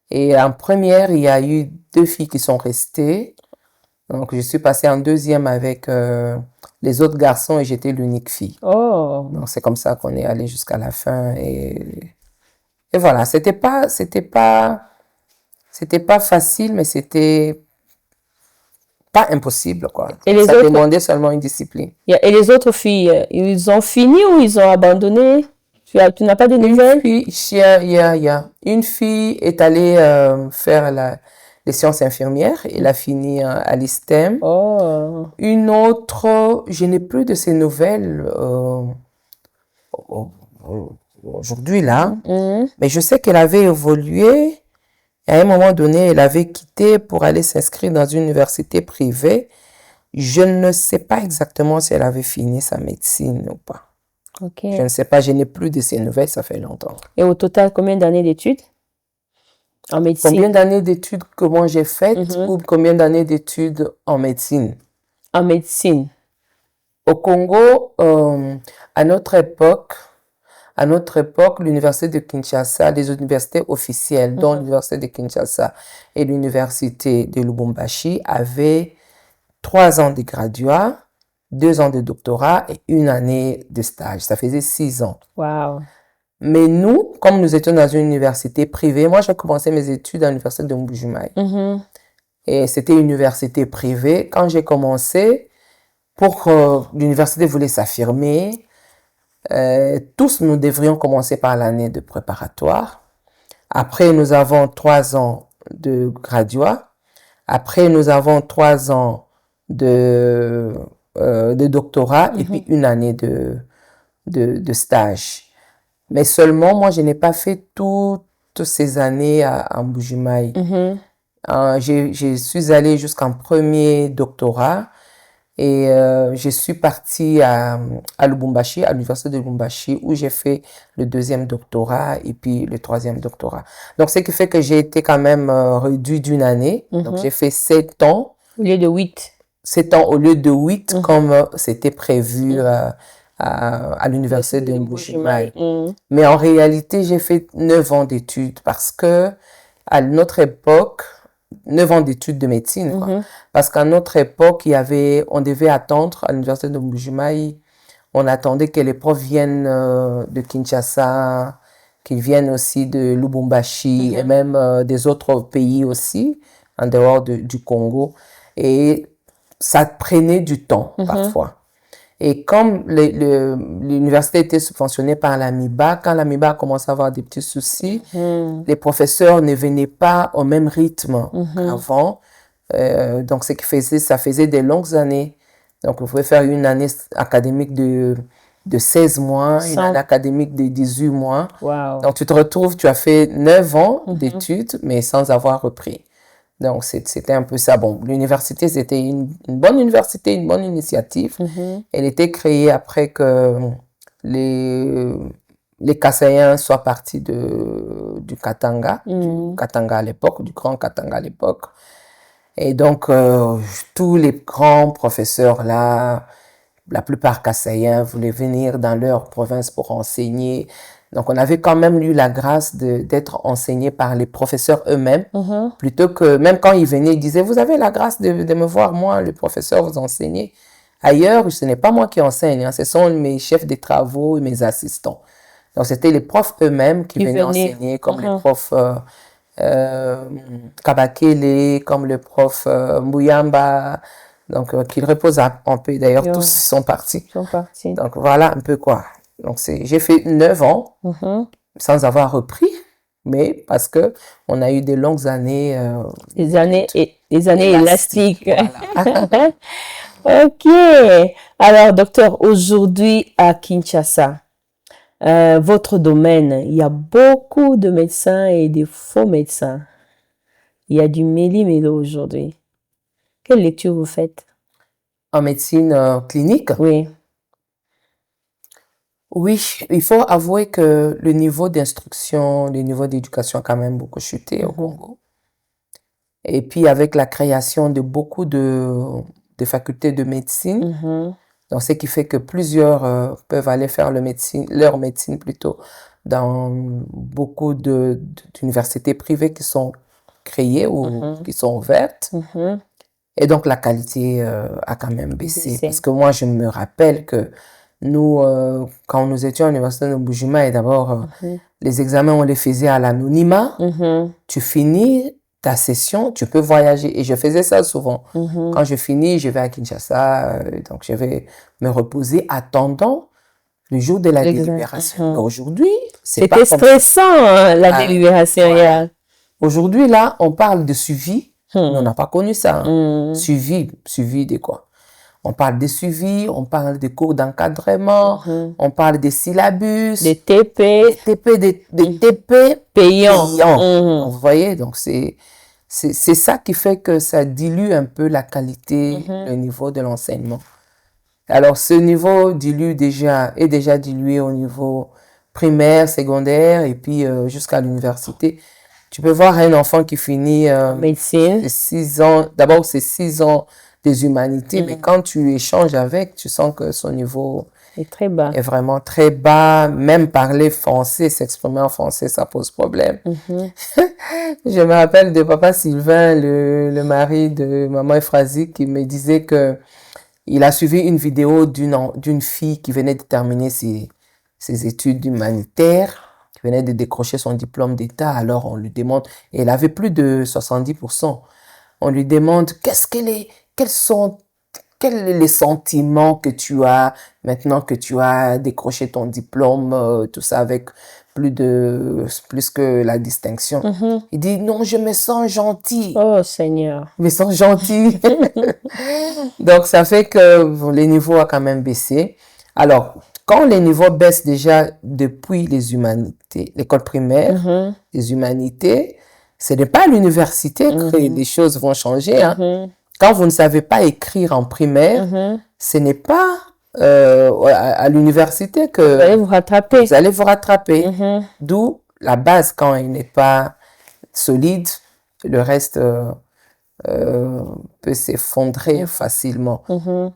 [SPEAKER 2] Et en première, il y a eu 2 filles qui sont restées. Donc, je suis passée en deuxième avec les autres garçons et j'étais l'unique fille.
[SPEAKER 1] Oh.
[SPEAKER 2] Donc, c'est comme ça qu'on est allé jusqu'à la fin. Et voilà, c'était pas facile, mais c'était pas impossible, quoi. Ça demandait seulement une discipline.
[SPEAKER 1] Et les autres filles, ils ont fini ou ils ont abandonné? Tu n'as pas de nouvelles?
[SPEAKER 2] Une fille est allée faire les sciences infirmières. Elle a fini à l'ISTEM.
[SPEAKER 1] Oh.
[SPEAKER 2] Une autre, je n'ai plus de ses nouvelles aujourd'hui là. Mais je sais qu'elle avait évolué. Et à un moment donné, elle avait quitté pour aller s'inscrire dans une université privée. Je ne sais pas exactement si elle avait fini sa médecine ou pas.
[SPEAKER 1] Ok.
[SPEAKER 2] Je ne sais pas, je n'ai plus de ses nouvelles, ça fait longtemps.
[SPEAKER 1] Et au total, combien d'années d'études en médecine?
[SPEAKER 2] Combien d'années d'études que moi j'ai faites ou combien d'années d'études en médecine?
[SPEAKER 1] En médecine.
[SPEAKER 2] Au Congo, à notre époque, l'université de Kinshasa, les universités officielles, dont l'université de Kinshasa et l'université de Lubumbashi, avaient 3 ans de graduat, 2 ans de doctorat et 1 année de stage. Ça faisait 6 ans.
[SPEAKER 1] Wow.
[SPEAKER 2] Mais nous, comme nous étions dans une université privée, moi j'ai commencé mes études à l'université de Mbujimayi. Et c'était une université privée. Quand j'ai commencé, pour l'université voulait s'affirmer, tous nous devrions commencer par l'année de préparatoire. Après, nous avons 3 ans de graduat. Après, nous avons 3 ans de doctorat et puis 1 année de stage. Mais seulement, moi, je n'ai pas fait toutes ces années à Mbujimayi. Je suis allée jusqu'en premier doctorat. Et je suis partie à Lubumbashi, à l'université de Lubumbashi, où j'ai fait le 2e doctorat et puis le 3e doctorat. Donc, ce qui fait que j'ai été quand même réduit d'1 année. Donc, j'ai fait 7 ans.
[SPEAKER 1] Au lieu de 8.
[SPEAKER 2] 7 ans au lieu de 8, comme c'était prévu à l'université de Mbujimayi. Mais en réalité, j'ai fait 9 ans d'études parce que à notre époque, 9 ans d'études de médecine, quoi. Parce qu'à notre époque, on devait attendre à l'université de Mbujimayi, on attendait que les profs viennent de Kinshasa, qu'ils viennent aussi de Lubumbashi et même des autres pays aussi, en dehors du Congo. Et ça prenait du temps parfois. Et comme l'université était subventionnée par l'AMIBA, quand l'AMIBA a commencé à avoir des petits soucis, les professeurs ne venaient pas au même rythme qu'avant. Donc, ce qui faisait, ça faisait des longues années. Donc, vous pouvez faire une année académique de 16 mois, une année académique de 18 mois.
[SPEAKER 1] Wow.
[SPEAKER 2] Donc, tu te retrouves, tu as fait 9 ans d'études, mais sans avoir repris. Donc, c'était un peu ça. Bon, l'université, c'était une bonne université, une bonne initiative. Elle était créée après que les Kassaïens soient partis du Katanga, du Katanga à l'époque, du Grand Katanga à l'époque. Et donc, tous les grands professeurs là, la plupart Kassaïens voulaient venir dans leur province pour enseigner. Donc, on avait quand même eu la grâce d'être enseigné par les professeurs eux-mêmes, plutôt que, même quand ils venaient, ils disaient, vous avez la grâce de me voir, moi, le professeur, vous enseigner. Ailleurs, ce n'est pas moi qui enseigne, hein, ce sont mes chefs de travaux et mes assistants. Donc, c'était les profs eux-mêmes qui venaient enseigner, comme les profs Kabakele, comme le prof Mbuyamba. Donc, qu'ils reposent en paix. D'ailleurs, tous sont partis. Donc, voilà un peu quoi. Donc, j'ai fait 9 ans sans avoir repris, mais parce que on a eu des longues années.
[SPEAKER 1] Des années élastiques. Voilà. Ok. Alors, docteur, aujourd'hui à Kinshasa, votre domaine, il y a beaucoup de médecins et de faux médecins. Il y a du méli-mélo aujourd'hui. Quelle lecture vous faites?
[SPEAKER 2] En médecine clinique?
[SPEAKER 1] Oui.
[SPEAKER 2] Oui, il faut avouer que le niveau d'instruction, le niveau d'éducation a quand même beaucoup chuté au Congo. Et puis avec la création de beaucoup de facultés de médecine, donc ce qui fait que plusieurs peuvent aller faire leur médecine plutôt dans beaucoup d'universités privées qui sont créées ou qui sont ouvertes. Et donc la qualité a quand même baissé. Parce que moi, je me rappelle que nous, quand nous étions à l'université de Mbujimayi, d'abord, les examens, on les faisait à l'anonymat. Tu finis ta session, tu peux voyager. Et je faisais ça souvent. Quand je finis, je vais à Kinshasa, donc je vais me reposer, attendant le jour de la
[SPEAKER 1] L'examen.
[SPEAKER 2] délibération. Mais aujourd'hui, c'est pas
[SPEAKER 1] C'était
[SPEAKER 2] comme
[SPEAKER 1] stressant, hein, la
[SPEAKER 2] Ah,
[SPEAKER 1] délibération hier.
[SPEAKER 2] Aujourd'hui, là, on parle de suivi. On n'a pas connu ça.
[SPEAKER 1] Hmm.
[SPEAKER 2] Suivi de quoi? On parle de suivi, on parle de cours d'encadrement, on parle des syllabus,
[SPEAKER 1] Des TP
[SPEAKER 2] des TP
[SPEAKER 1] payants.
[SPEAKER 2] payants. Vous voyez, donc c'est ça qui fait que ça dilue un peu la qualité, le niveau de l'enseignement. Alors, ce niveau est déjà dilué au niveau primaire, secondaire et puis jusqu'à l'université. Tu peux voir un enfant qui finit
[SPEAKER 1] Médecine.
[SPEAKER 2] 6 ans, d'abord c'est 6 ans des humanités, mais quand tu échanges avec, tu sens que son niveau
[SPEAKER 1] C'est très bas.
[SPEAKER 2] est vraiment très bas. Même parler français, s'exprimer en français, ça pose problème. Je me rappelle de papa Sylvain, le mari de maman Euphrasie, qui me disait que il a suivi une vidéo d'une fille qui venait de terminer ses études humanitaires, qui venait de décrocher son diplôme d'État. Alors on lui demande, et elle avait plus de 70%. On lui demande quels sont les sentiments que tu as maintenant que tu as décroché ton diplôme, tout ça avec plus que la distinction. Il dit non, je me sens gentil.
[SPEAKER 1] Oh Seigneur.
[SPEAKER 2] Je me sens gentil. Donc ça fait que les niveaux ont quand même baissé. Alors, quand les niveaux baissent déjà depuis les humanités, l'école primaire, les humanités, ce n'est pas à l'université que les choses vont changer. Hein. Quand vous ne savez pas écrire en primaire, ce n'est pas à l'université que
[SPEAKER 1] Vous allez vous rattraper.
[SPEAKER 2] vous allez vous rattraper. D'où la base, quand elle n'est pas solide, le reste peut s'effondrer facilement.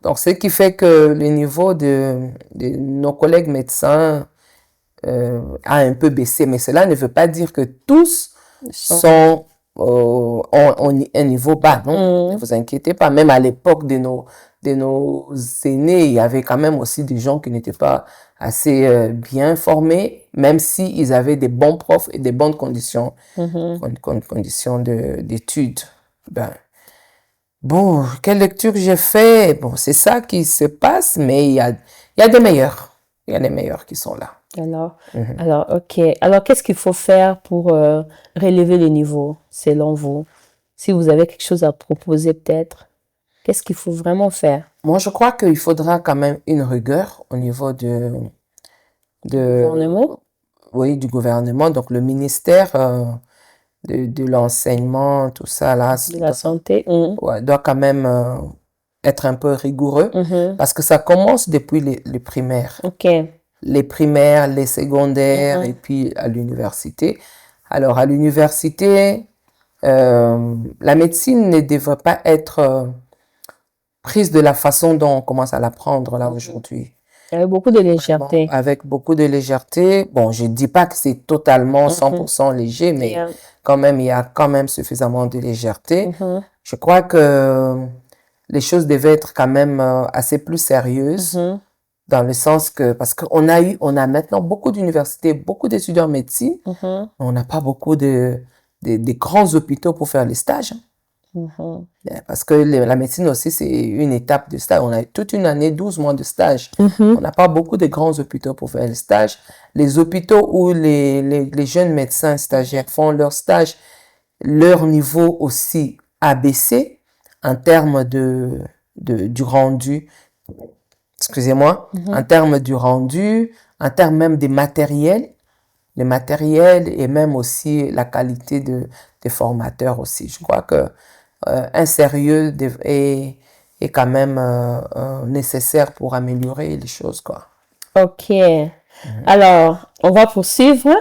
[SPEAKER 2] Donc, ce qui fait que le niveau de nos collègues médecins a un peu baissé. Mais cela ne veut pas dire que tous ont un niveau bas. Non? Ne vous inquiétez pas. Même à l'époque de nos aînés, il y avait quand même aussi des gens qui n'étaient pas assez bien formés, même s'ils avaient des bons profs et des bonnes conditions, conditions d'études. Ben, bon, quelle lecture j'ai fait? Bon, c'est ça qui se passe, mais il y a des meilleurs. Il y a des meilleurs qui sont là.
[SPEAKER 1] Alors, ok. Alors, qu'est-ce qu'il faut faire pour relever le niveau, selon vous? Si vous avez quelque chose à proposer, peut-être, qu'est-ce qu'il faut vraiment faire?
[SPEAKER 2] Moi, je crois qu'il faudra quand même une rigueur au niveau du
[SPEAKER 1] gouvernement.
[SPEAKER 2] Oui, du gouvernement. Donc, le ministère de l'enseignement, tout ça, là,
[SPEAKER 1] De la santé.
[SPEAKER 2] doit quand même être un peu rigoureux parce que ça commence depuis les primaires.
[SPEAKER 1] Ok.
[SPEAKER 2] Les primaires, les secondaires et puis à l'université. Alors, à l'université, la médecine ne devrait pas être prise de la façon dont on commence à l'apprendre là aujourd'hui.
[SPEAKER 1] Avec beaucoup de légèreté.
[SPEAKER 2] Avec beaucoup de légèreté. Bon, je ne dis pas que c'est totalement 100% léger, mais quand même, il y a quand même suffisamment de légèreté. Je crois que les choses devaient être quand même assez plus sérieuses, dans le sens que, parce qu'on a maintenant beaucoup d'universités, beaucoup d'étudiants en médecine, on n'a pas beaucoup de grands hôpitaux pour faire les stages. Parce que la médecine aussi, c'est une étape de stage. On a toute une année, 12 mois de stage. On n'a pas beaucoup de grands hôpitaux pour faire le stage. Les hôpitaux où les jeunes médecins stagiaires font leur stage, leur niveau aussi a baissé en termes du rendu. Excusez-moi. En termes du rendu, en termes même des matériels. Le matériel et même aussi la qualité des formateurs aussi. Je crois que un sérieux est quand même nécessaire pour améliorer les choses, quoi.
[SPEAKER 1] Ok. Alors, on va poursuivre.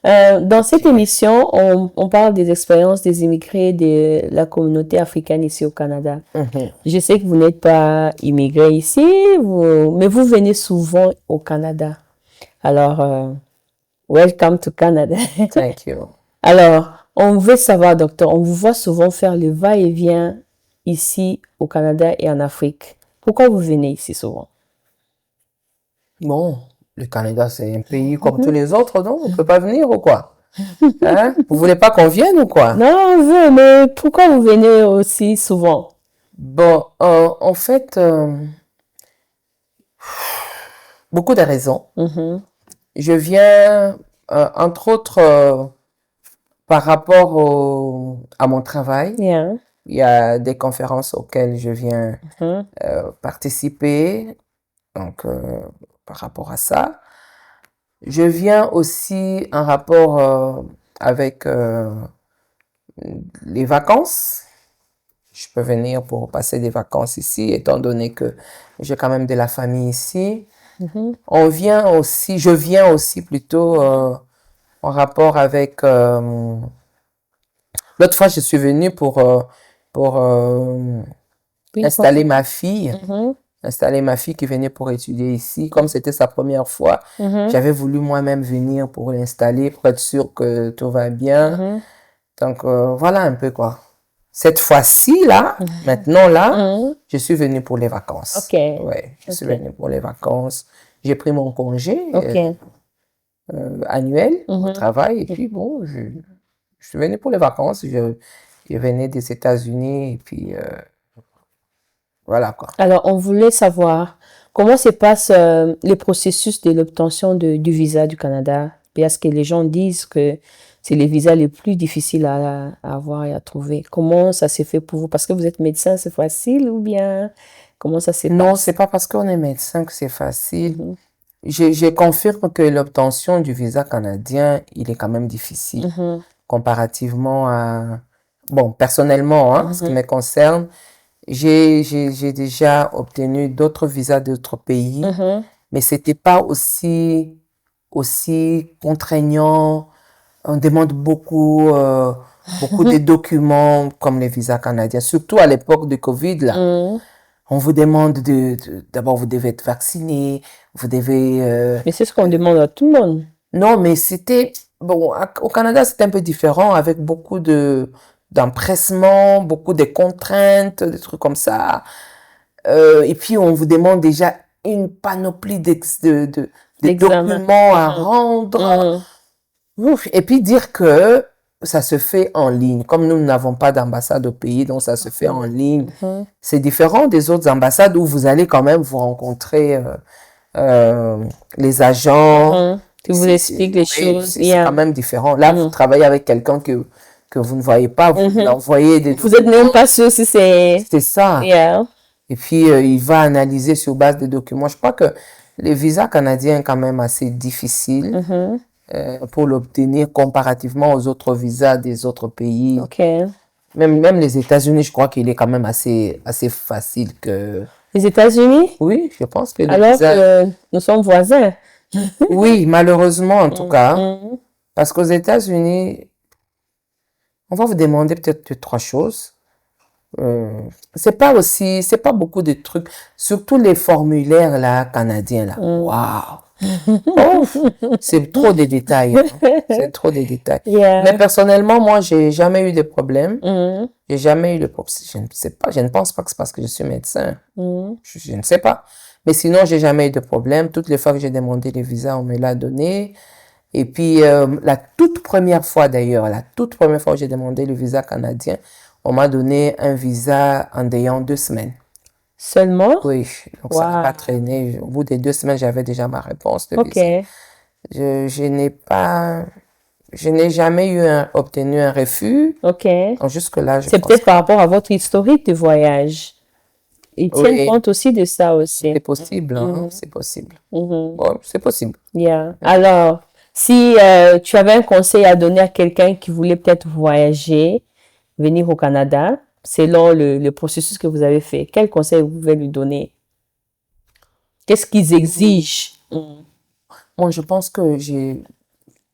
[SPEAKER 1] Dans cette émission, on parle des expériences des immigrés de la communauté africaine ici au Canada. Je sais que vous n'êtes pas immigré ici, mais vous venez souvent au Canada. Alors, welcome to Canada.
[SPEAKER 2] Thank you.
[SPEAKER 1] Alors, on veut savoir, docteur, on vous voit souvent faire le va-et-vient ici au Canada et en Afrique. Pourquoi vous venez ici souvent?
[SPEAKER 2] Bon, le Canada, c'est un pays comme tous les autres, non? On ne peut pas venir ou quoi? Hein? Vous voulez pas qu'on vienne ou quoi?
[SPEAKER 1] Non, on veut, mais pourquoi vous venez aussi souvent?
[SPEAKER 2] Bon, en fait, beaucoup de raisons.
[SPEAKER 1] Mhm.
[SPEAKER 2] Je viens, entre autres, par rapport à mon travail.
[SPEAKER 1] Yeah.
[SPEAKER 2] Il y a des conférences auxquelles je viens
[SPEAKER 1] Mhm.
[SPEAKER 2] participer, donc par rapport à ça. Je viens aussi en rapport avec les vacances. Je peux venir pour passer des vacances ici, étant donné que j'ai quand même de la famille ici.
[SPEAKER 1] Mhm.
[SPEAKER 2] Je viens aussi plutôt en rapport avec... l'autre fois, je suis venue pour
[SPEAKER 1] Oui,
[SPEAKER 2] installer ma fille.
[SPEAKER 1] Mhm.
[SPEAKER 2] Installer ma fille qui venait pour étudier ici. Comme c'était sa première fois,
[SPEAKER 1] Mhm.
[SPEAKER 2] j'avais voulu moi-même venir pour l'installer, pour être sûr que tout va bien.
[SPEAKER 1] Mhm.
[SPEAKER 2] Donc, voilà un peu quoi. Cette fois-ci, là, maintenant, là,
[SPEAKER 1] Mhm.
[SPEAKER 2] je suis venue pour les vacances.
[SPEAKER 1] Ok.
[SPEAKER 2] Ouais, je suis
[SPEAKER 1] Ok.
[SPEAKER 2] venue pour les vacances. J'ai pris mon congé
[SPEAKER 1] Ok.
[SPEAKER 2] annuel au
[SPEAKER 1] Mhm.
[SPEAKER 2] travail. Et puis, bon, je suis venue pour les vacances. Je venais des États-Unis et puis, voilà quoi.
[SPEAKER 1] Alors, on voulait savoir comment se passe le processus de l'obtention du visa du Canada, parce que les gens disent que c'est les visas les plus difficiles à avoir et à trouver. Comment ça s'est fait pour vous? Parce que vous êtes médecin, c'est facile ou bien comment ça s'est
[SPEAKER 2] Non,
[SPEAKER 1] passé?
[SPEAKER 2] c'est pas parce qu'on est médecin que c'est facile.
[SPEAKER 1] Mhm.
[SPEAKER 2] Je confirme que l'obtention du visa canadien, il est quand même difficile
[SPEAKER 1] Mhm.
[SPEAKER 2] comparativement à... Bon, personnellement, hein, ce qui me concerne, j'ai déjà obtenu d'autres visas d'autres pays,
[SPEAKER 1] Mhm.
[SPEAKER 2] mais c'était pas aussi contraignant. On demande beaucoup de documents comme les visas canadiens, surtout à l'époque de Covid, là.
[SPEAKER 1] Mhm.
[SPEAKER 2] On vous demande d'abord, vous devez être vacciné, vous devez...
[SPEAKER 1] Mais c'est ce qu'on demande à tout le monde.
[SPEAKER 2] Non, mais c'était... Bon, au Canada, c'était un peu différent avec beaucoup d'empressement, beaucoup de contraintes, des trucs comme ça. Et puis, on vous demande déjà une panoplie de
[SPEAKER 1] L'examen.
[SPEAKER 2] documents à rendre.
[SPEAKER 1] Mhm.
[SPEAKER 2] Ouf. Et puis, dire que ça se fait en ligne. Comme nous n'avons pas d'ambassade au pays, donc ça se fait en ligne.
[SPEAKER 1] Mhm.
[SPEAKER 2] C'est différent des autres ambassades où vous allez quand même vous rencontrer les agents.
[SPEAKER 1] Mhm. Qui vous explique les
[SPEAKER 2] Oui,
[SPEAKER 1] choses.
[SPEAKER 2] c'est quand
[SPEAKER 1] Yeah.
[SPEAKER 2] même différent. Là, vous
[SPEAKER 1] Mhm.
[SPEAKER 2] travaillez avec quelqu'un que vous ne voyez pas, vous lui
[SPEAKER 1] Mhm.
[SPEAKER 2] envoyez des
[SPEAKER 1] Vous êtes même pas sûr si c'est...
[SPEAKER 2] C'est ça.
[SPEAKER 1] Yeah.
[SPEAKER 2] Et puis, il va analyser sur base des documents. Je crois que les visas canadiens sont quand même assez difficiles
[SPEAKER 1] Mhm.
[SPEAKER 2] pour l'obtenir comparativement aux autres visas des autres pays.
[SPEAKER 1] OK.
[SPEAKER 2] Même les États-Unis, je crois qu'il est quand même assez facile que...
[SPEAKER 1] Les États-Unis?
[SPEAKER 2] Oui, je pense que le
[SPEAKER 1] Alors
[SPEAKER 2] visa...
[SPEAKER 1] que nous sommes voisins.
[SPEAKER 2] Oui, malheureusement en tout cas.
[SPEAKER 1] Mhm.
[SPEAKER 2] Parce qu'aux États-Unis, on va vous demander peut-être deux, trois choses. C'est pas beaucoup de trucs. Surtout les formulaires là, canadiens là. Waouh! Oh, c'est trop de détails, hein. C'est trop de détails.
[SPEAKER 1] Yeah.
[SPEAKER 2] Mais personnellement, moi, j'ai jamais eu de problème.
[SPEAKER 1] Mhm.
[SPEAKER 2] J'ai jamais eu de problème. Je ne sais pas. Je ne pense pas que c'est parce que je suis médecin.
[SPEAKER 1] Mhm.
[SPEAKER 2] Je ne sais pas. Mais sinon, j'ai jamais eu de problème. Toutes les fois que j'ai demandé les visas, on me l'a donné. Et puis, la toute première fois d'ailleurs, la toute première fois que j'ai demandé le visa canadien, on m'a donné un visa en ayant 2 semaines.
[SPEAKER 1] Seulement?
[SPEAKER 2] Oui, donc ça n'a
[SPEAKER 1] Wow.
[SPEAKER 2] pas traîné. Au bout des 2 semaines, j'avais déjà ma réponse de
[SPEAKER 1] OK.
[SPEAKER 2] visa. Je n'ai jamais obtenu un refus.
[SPEAKER 1] OK.
[SPEAKER 2] Donc, jusque-là, je
[SPEAKER 1] C'est
[SPEAKER 2] pense
[SPEAKER 1] peut-être par rapport à votre historique de voyage. Ils tiennent
[SPEAKER 2] oui,
[SPEAKER 1] compte aussi de ça
[SPEAKER 2] c'est
[SPEAKER 1] aussi.
[SPEAKER 2] possible, hein,
[SPEAKER 1] Mhm.
[SPEAKER 2] c'est possible.
[SPEAKER 1] Mhm.
[SPEAKER 2] Bon, c'est possible.
[SPEAKER 1] Yeah. Alors, si tu avais un conseil à donner à quelqu'un qui voulait peut-être voyager, venir au Canada, selon le processus que vous avez fait, quel conseil vous pouvez lui donner? Qu'est-ce qu'ils exigent?
[SPEAKER 2] Moi, je pense que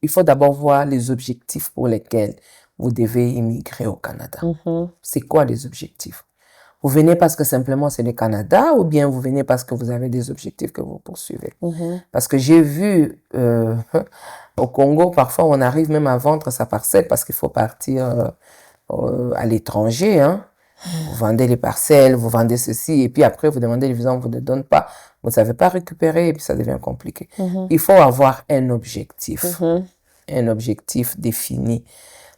[SPEAKER 2] il faut d'abord voir les objectifs pour lesquels vous devez immigrer au Canada.
[SPEAKER 1] Mhm.
[SPEAKER 2] C'est quoi les objectifs? Vous venez parce que simplement c'est le Canada ou bien vous venez parce que vous avez des objectifs que vous poursuivez?
[SPEAKER 1] Mhm.
[SPEAKER 2] Parce que j'ai vu au Congo, parfois on arrive même à vendre sa parcelle parce qu'il faut partir à l'étranger, hein. Vous vendez les parcelles, vous vendez ceci, et puis après vous demandez les visas, on ne vous le donne pas. Vous ne savez pas récupérer et puis ça devient compliqué. Il faut avoir un objectif défini.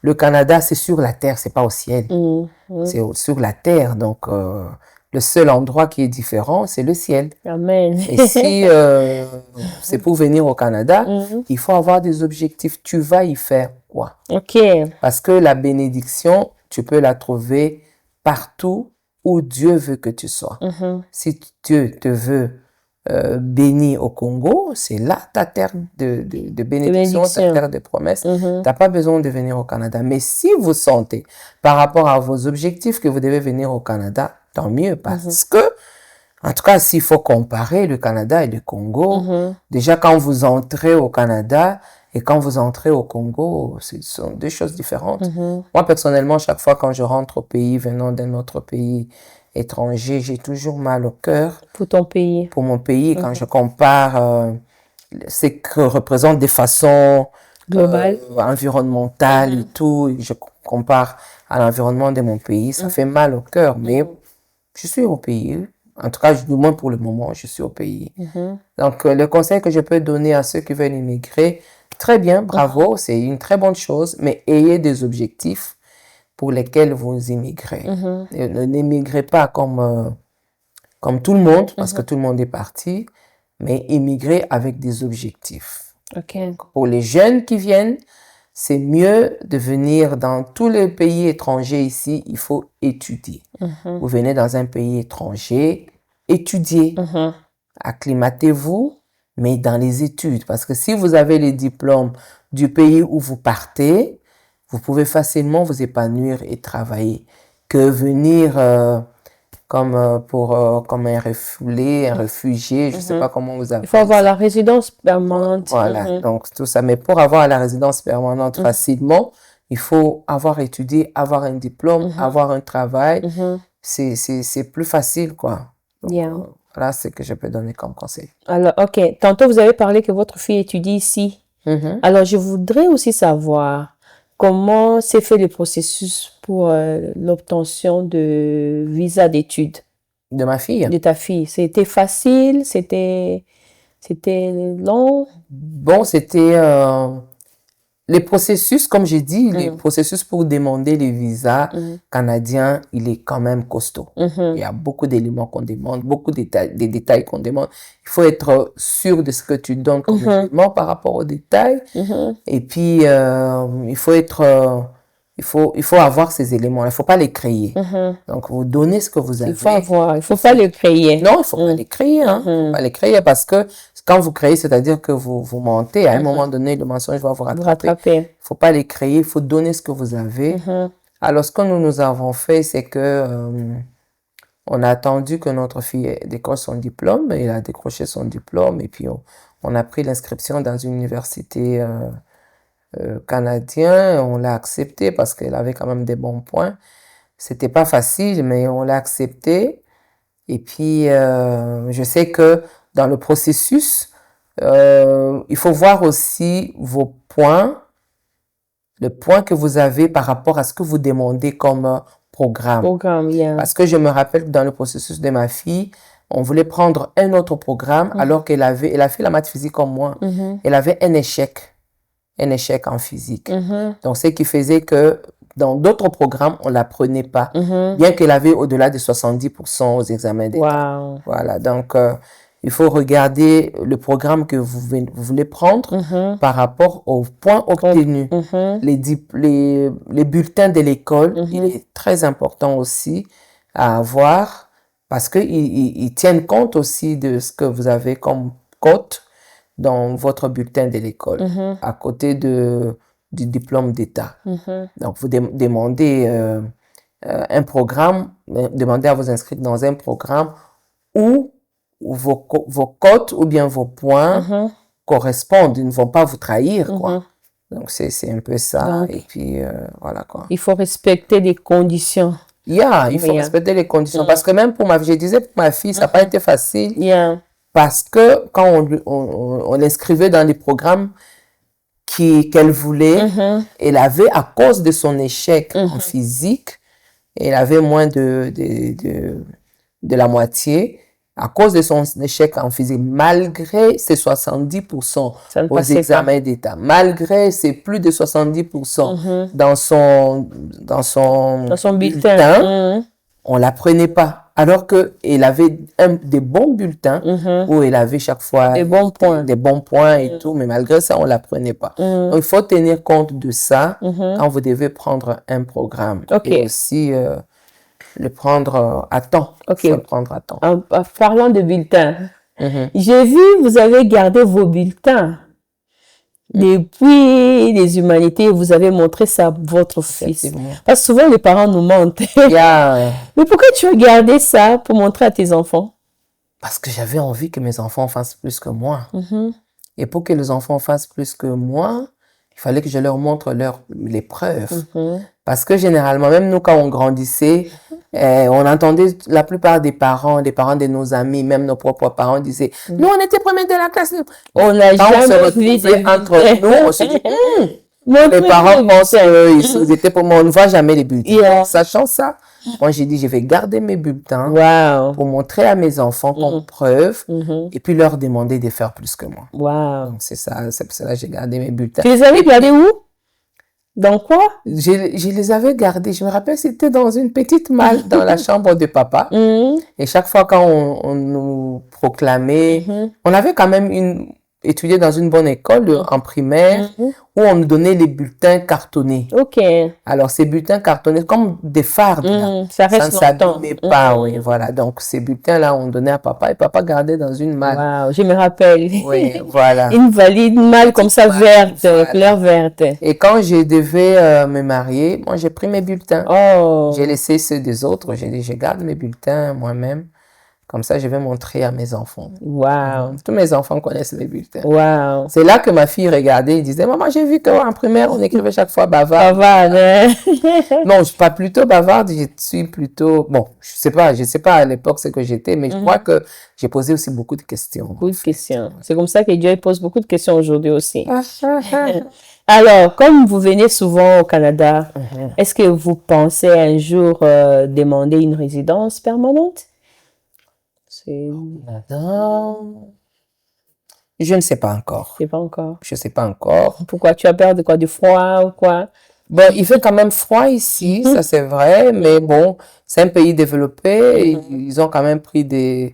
[SPEAKER 2] Le Canada, c'est sur la terre, c'est pas au ciel.
[SPEAKER 1] Mhm.
[SPEAKER 2] C'est sur la terre, donc Le seul endroit qui est différent, c'est le ciel.
[SPEAKER 1] Amen.
[SPEAKER 2] Et si c'est pour venir au Canada, il faut avoir des objectifs. Tu vas y faire quoi?
[SPEAKER 1] OK.
[SPEAKER 2] Parce que la bénédiction, tu peux la trouver partout où Dieu veut que tu sois. Si Dieu te veut béni au Congo, c'est là ta terre de bénédiction, ta terre de promesses. Tu n'as pas besoin de venir au Canada. Mais si vous sentez, par rapport à vos objectifs, que vous devez venir au Canada, tant mieux. Parce que, en tout cas, s'il faut comparer le Canada et le Congo, déjà quand vous entrez au Canada et quand vous entrez au Congo, ce sont deux choses différentes. Moi, personnellement, chaque fois quand je rentre au pays, venant d'un autre pays étranger, j'ai toujours mal au cœur.
[SPEAKER 1] Pour ton pays.
[SPEAKER 2] Pour mon pays, quand je compare ce que représentent des façons
[SPEAKER 1] globales,
[SPEAKER 2] environnementales et tout, et je compare à l'environnement de mon pays, ça fait mal au cœur, mais je suis au pays. En tout cas, du moins pour le moment, je suis au pays. Donc, le conseil que je peux donner à ceux qui veulent immigrer, très bien, bravo, c'est une très bonne chose, mais ayez des objectifs pour lesquels vous immigrez. N'immigrez pas comme tout le monde, parce que tout le monde est parti, mais immigrez avec des objectifs.
[SPEAKER 1] Okay.
[SPEAKER 2] Pour les jeunes qui viennent, c'est mieux de venir dans tous les pays étrangers ici, il faut étudier. Vous venez dans un pays étranger, étudiez, acclimatez-vous, mais dans les études. Parce que si vous avez les diplômes du pays où vous partez, vous pouvez facilement vous épanouir et travailler. Que venir comme un refoulé, un réfugié, je ne sais pas comment vous appelez.
[SPEAKER 1] Il faut avoir la résidence permanente.
[SPEAKER 2] Voilà, donc tout ça. Mais pour avoir la résidence permanente facilement, il faut avoir étudié, avoir un diplôme, avoir un travail. C'est plus facile, quoi. Donc, voilà ce que je peux donner comme conseil.
[SPEAKER 1] Alors, OK. Tantôt, vous avez parlé que votre fille étudie ici. Alors, je voudrais aussi savoir comment s'est fait le processus pour l'obtention de visa d'études?
[SPEAKER 2] De ma fille?
[SPEAKER 1] De ta fille. C'était facile? C'était long?
[SPEAKER 2] Bon, c'était... les processus, comme j'ai dit, les processus pour demander les visas canadiens, il est quand même costaud. Il y a beaucoup d'éléments qu'on demande, beaucoup des détails qu'on demande. Il faut être sûr de ce que tu donnes comme élément par rapport aux détails. Et puis, il faut avoir ces éléments. Il ne faut pas les créer. Donc, vous donnez ce que vous avez.
[SPEAKER 1] Il ne faut pas les créer.
[SPEAKER 2] Non, il ne faut pas les créer. Il ne faut pas les créer parce que quand vous créez, c'est-à-dire que vous mentez. À un moment donné, le mensonge va vous rattraper. Il ne faut pas les créer. Il faut donner ce que vous avez. Alors, ce que nous avons fait, c'est que on a attendu que notre fille décroche son diplôme. Elle a décroché son diplôme et puis on a pris l'inscription dans une université canadienne. On l'a accepté parce qu'elle avait quand même des bons points. C'était pas facile, mais on l'a accepté. Et puis, je sais que dans le processus, il faut voir aussi vos points, le point que vous avez par rapport à ce que vous demandez comme programme. Parce que je me rappelle que dans le processus de ma fille, on voulait prendre un autre programme alors qu'elle a fait la maths physique comme moi. Elle avait un échec en physique. Donc, ce qui faisait que dans d'autres programmes, on ne la prenait pas, bien qu'elle avait au-delà de 70% aux examens d'État. Voilà, donc il faut regarder le programme que vous voulez prendre par rapport aux points obtenus. Les bulletins de l'école, il est très important aussi à avoir parce qu'ils tiennent compte aussi de ce que vous avez comme cote dans votre bulletin de l'école, à côté du diplôme d'État. Donc, vous demandez un programme, demandez à vous inscrire dans un programme où vos cotes ou bien vos points correspondent, ils ne vont pas vous trahir, quoi. Donc, c'est un peu ça. Donc, et puis, voilà, quoi.
[SPEAKER 1] Il faut respecter les conditions.
[SPEAKER 2] Il faut respecter les conditions. Parce que même je disais pour ma fille, ça n'a pas été facile. Parce que quand on l'inscrivait dans les programmes qu'elle voulait, elle avait, à cause de son échec en physique, elle avait moins de la moitié. À cause de son échec en physique, malgré ses 70% aux examens d'État, malgré ses plus de 70% dans son bulletin, on ne la prenait pas. Alors qu'il avait des bons bulletins où il avait chaque fois
[SPEAKER 1] Des bons points.
[SPEAKER 2] des bons points et tout, mais malgré ça, on ne l'apprenait pas. Donc, il faut tenir compte de ça quand vous devez prendre un programme.
[SPEAKER 1] Ok.
[SPEAKER 2] Et aussi le prendre à temps.
[SPEAKER 1] Ok.
[SPEAKER 2] Il faut le prendre à temps.
[SPEAKER 1] En parlant de bulletins, j'ai vu, vous avez gardé vos bulletins. Depuis les humanités, vous avez montré ça à votre fils.
[SPEAKER 2] Effectivement.
[SPEAKER 1] Parce que souvent, les parents nous mentent.
[SPEAKER 2] Yeah.
[SPEAKER 1] Mais pourquoi tu as gardé ça pour montrer à tes enfants?
[SPEAKER 2] Parce que j'avais envie que mes enfants fassent plus que moi. Et pour que les enfants fassent plus que moi, il fallait que je leur montre les preuves. Parce que généralement, même nous, quand on grandissait, on entendait la plupart des parents de nos amis, même nos propres parents disaient « Nous, on était premiers de la classe. »
[SPEAKER 1] On n'a
[SPEAKER 2] Quand on se
[SPEAKER 1] jamais
[SPEAKER 2] retrouvait entre nous, on se dit
[SPEAKER 1] Montrez
[SPEAKER 2] les parents
[SPEAKER 1] vos
[SPEAKER 2] pensent
[SPEAKER 1] bulletins.
[SPEAKER 2] qu'ils étaient pour moi. On ne voit jamais les bulletins.
[SPEAKER 1] Yeah.
[SPEAKER 2] Sachant ça, moi, j'ai dit je vais garder mes bulletins
[SPEAKER 1] Wow.
[SPEAKER 2] pour montrer à mes enfants comme preuve et puis leur demander de faire plus que moi.
[SPEAKER 1] Wow.
[SPEAKER 2] Donc, c'est ça, c'est pour cela que j'ai gardé mes bulletins.
[SPEAKER 1] Tu les avais gardés où? Dans quoi?
[SPEAKER 2] Je les avais gardés, je me rappelle, c'était dans une petite malle dans la chambre de papa. Et chaque fois quand on nous proclamait, on avait quand même étudié dans une bonne école en primaire où on nous donnait les bulletins cartonnés.
[SPEAKER 1] Ok.
[SPEAKER 2] Alors, ces bulletins cartonnés, comme des fardes, là.
[SPEAKER 1] Ça reste
[SPEAKER 2] Ça ne
[SPEAKER 1] longtemps.
[SPEAKER 2] s'abîmait pas, oui, voilà. Donc, ces bulletins-là, on donnait à papa et papa gardait dans une malle.
[SPEAKER 1] Wow, je me rappelle.
[SPEAKER 2] Oui, voilà.
[SPEAKER 1] Une valide malle comme ça, verte,
[SPEAKER 2] voilà.
[SPEAKER 1] couleur verte.
[SPEAKER 2] Et quand je devais me marier, moi, j'ai pris mes bulletins.
[SPEAKER 1] Oh.
[SPEAKER 2] J'ai laissé ceux des autres. J'ai dit, je garde mes bulletins moi-même. Comme ça, je vais montrer à mes enfants.
[SPEAKER 1] Wow.
[SPEAKER 2] Tous mes enfants connaissent les bulletins.
[SPEAKER 1] Wow.
[SPEAKER 2] C'est là que ma fille regardait et disait, maman, j'ai vu qu'en primaire, on écrivait chaque fois bavard.
[SPEAKER 1] Bavarde, hein?
[SPEAKER 2] Non, je suis pas plutôt bavarde, je suis plutôt, bon, je sais pas à l'époque ce que j'étais, mais je crois que j'ai posé aussi beaucoup de questions.
[SPEAKER 1] Beaucoup de questions. C'est comme ça que Dieu pose beaucoup de questions aujourd'hui aussi. Alors, comme vous venez souvent au Canada, est-ce que vous pensez un jour demander une résidence permanente?
[SPEAKER 2] Non. Je ne sais pas encore.
[SPEAKER 1] C'est pas encore.
[SPEAKER 2] Je sais pas encore.
[SPEAKER 1] Pourquoi? Tu as peur de quoi? Du froid ou quoi?
[SPEAKER 2] Bon, il fait quand même froid ici, ça c'est vrai, mais bon, c'est un pays développé et ils ont quand même pris des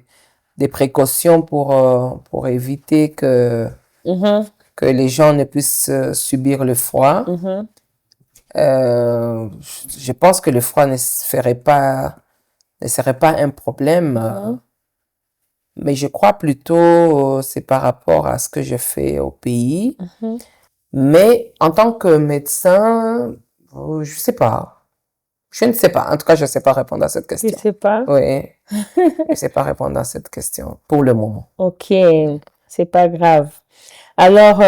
[SPEAKER 2] précautions pour éviter que les gens ne puissent subir le froid. Je pense que le froid ne serait pas un problème. Mais je crois plutôt c'est par rapport à ce que je fais au pays. Mais en tant que médecin, je sais pas. Je ne sais pas. En tout cas, je ne sais pas répondre à cette question.
[SPEAKER 1] Tu sais pas?
[SPEAKER 2] Oui. Je ne sais pas répondre à cette question pour le moment.
[SPEAKER 1] Ok, c'est pas grave. Alors,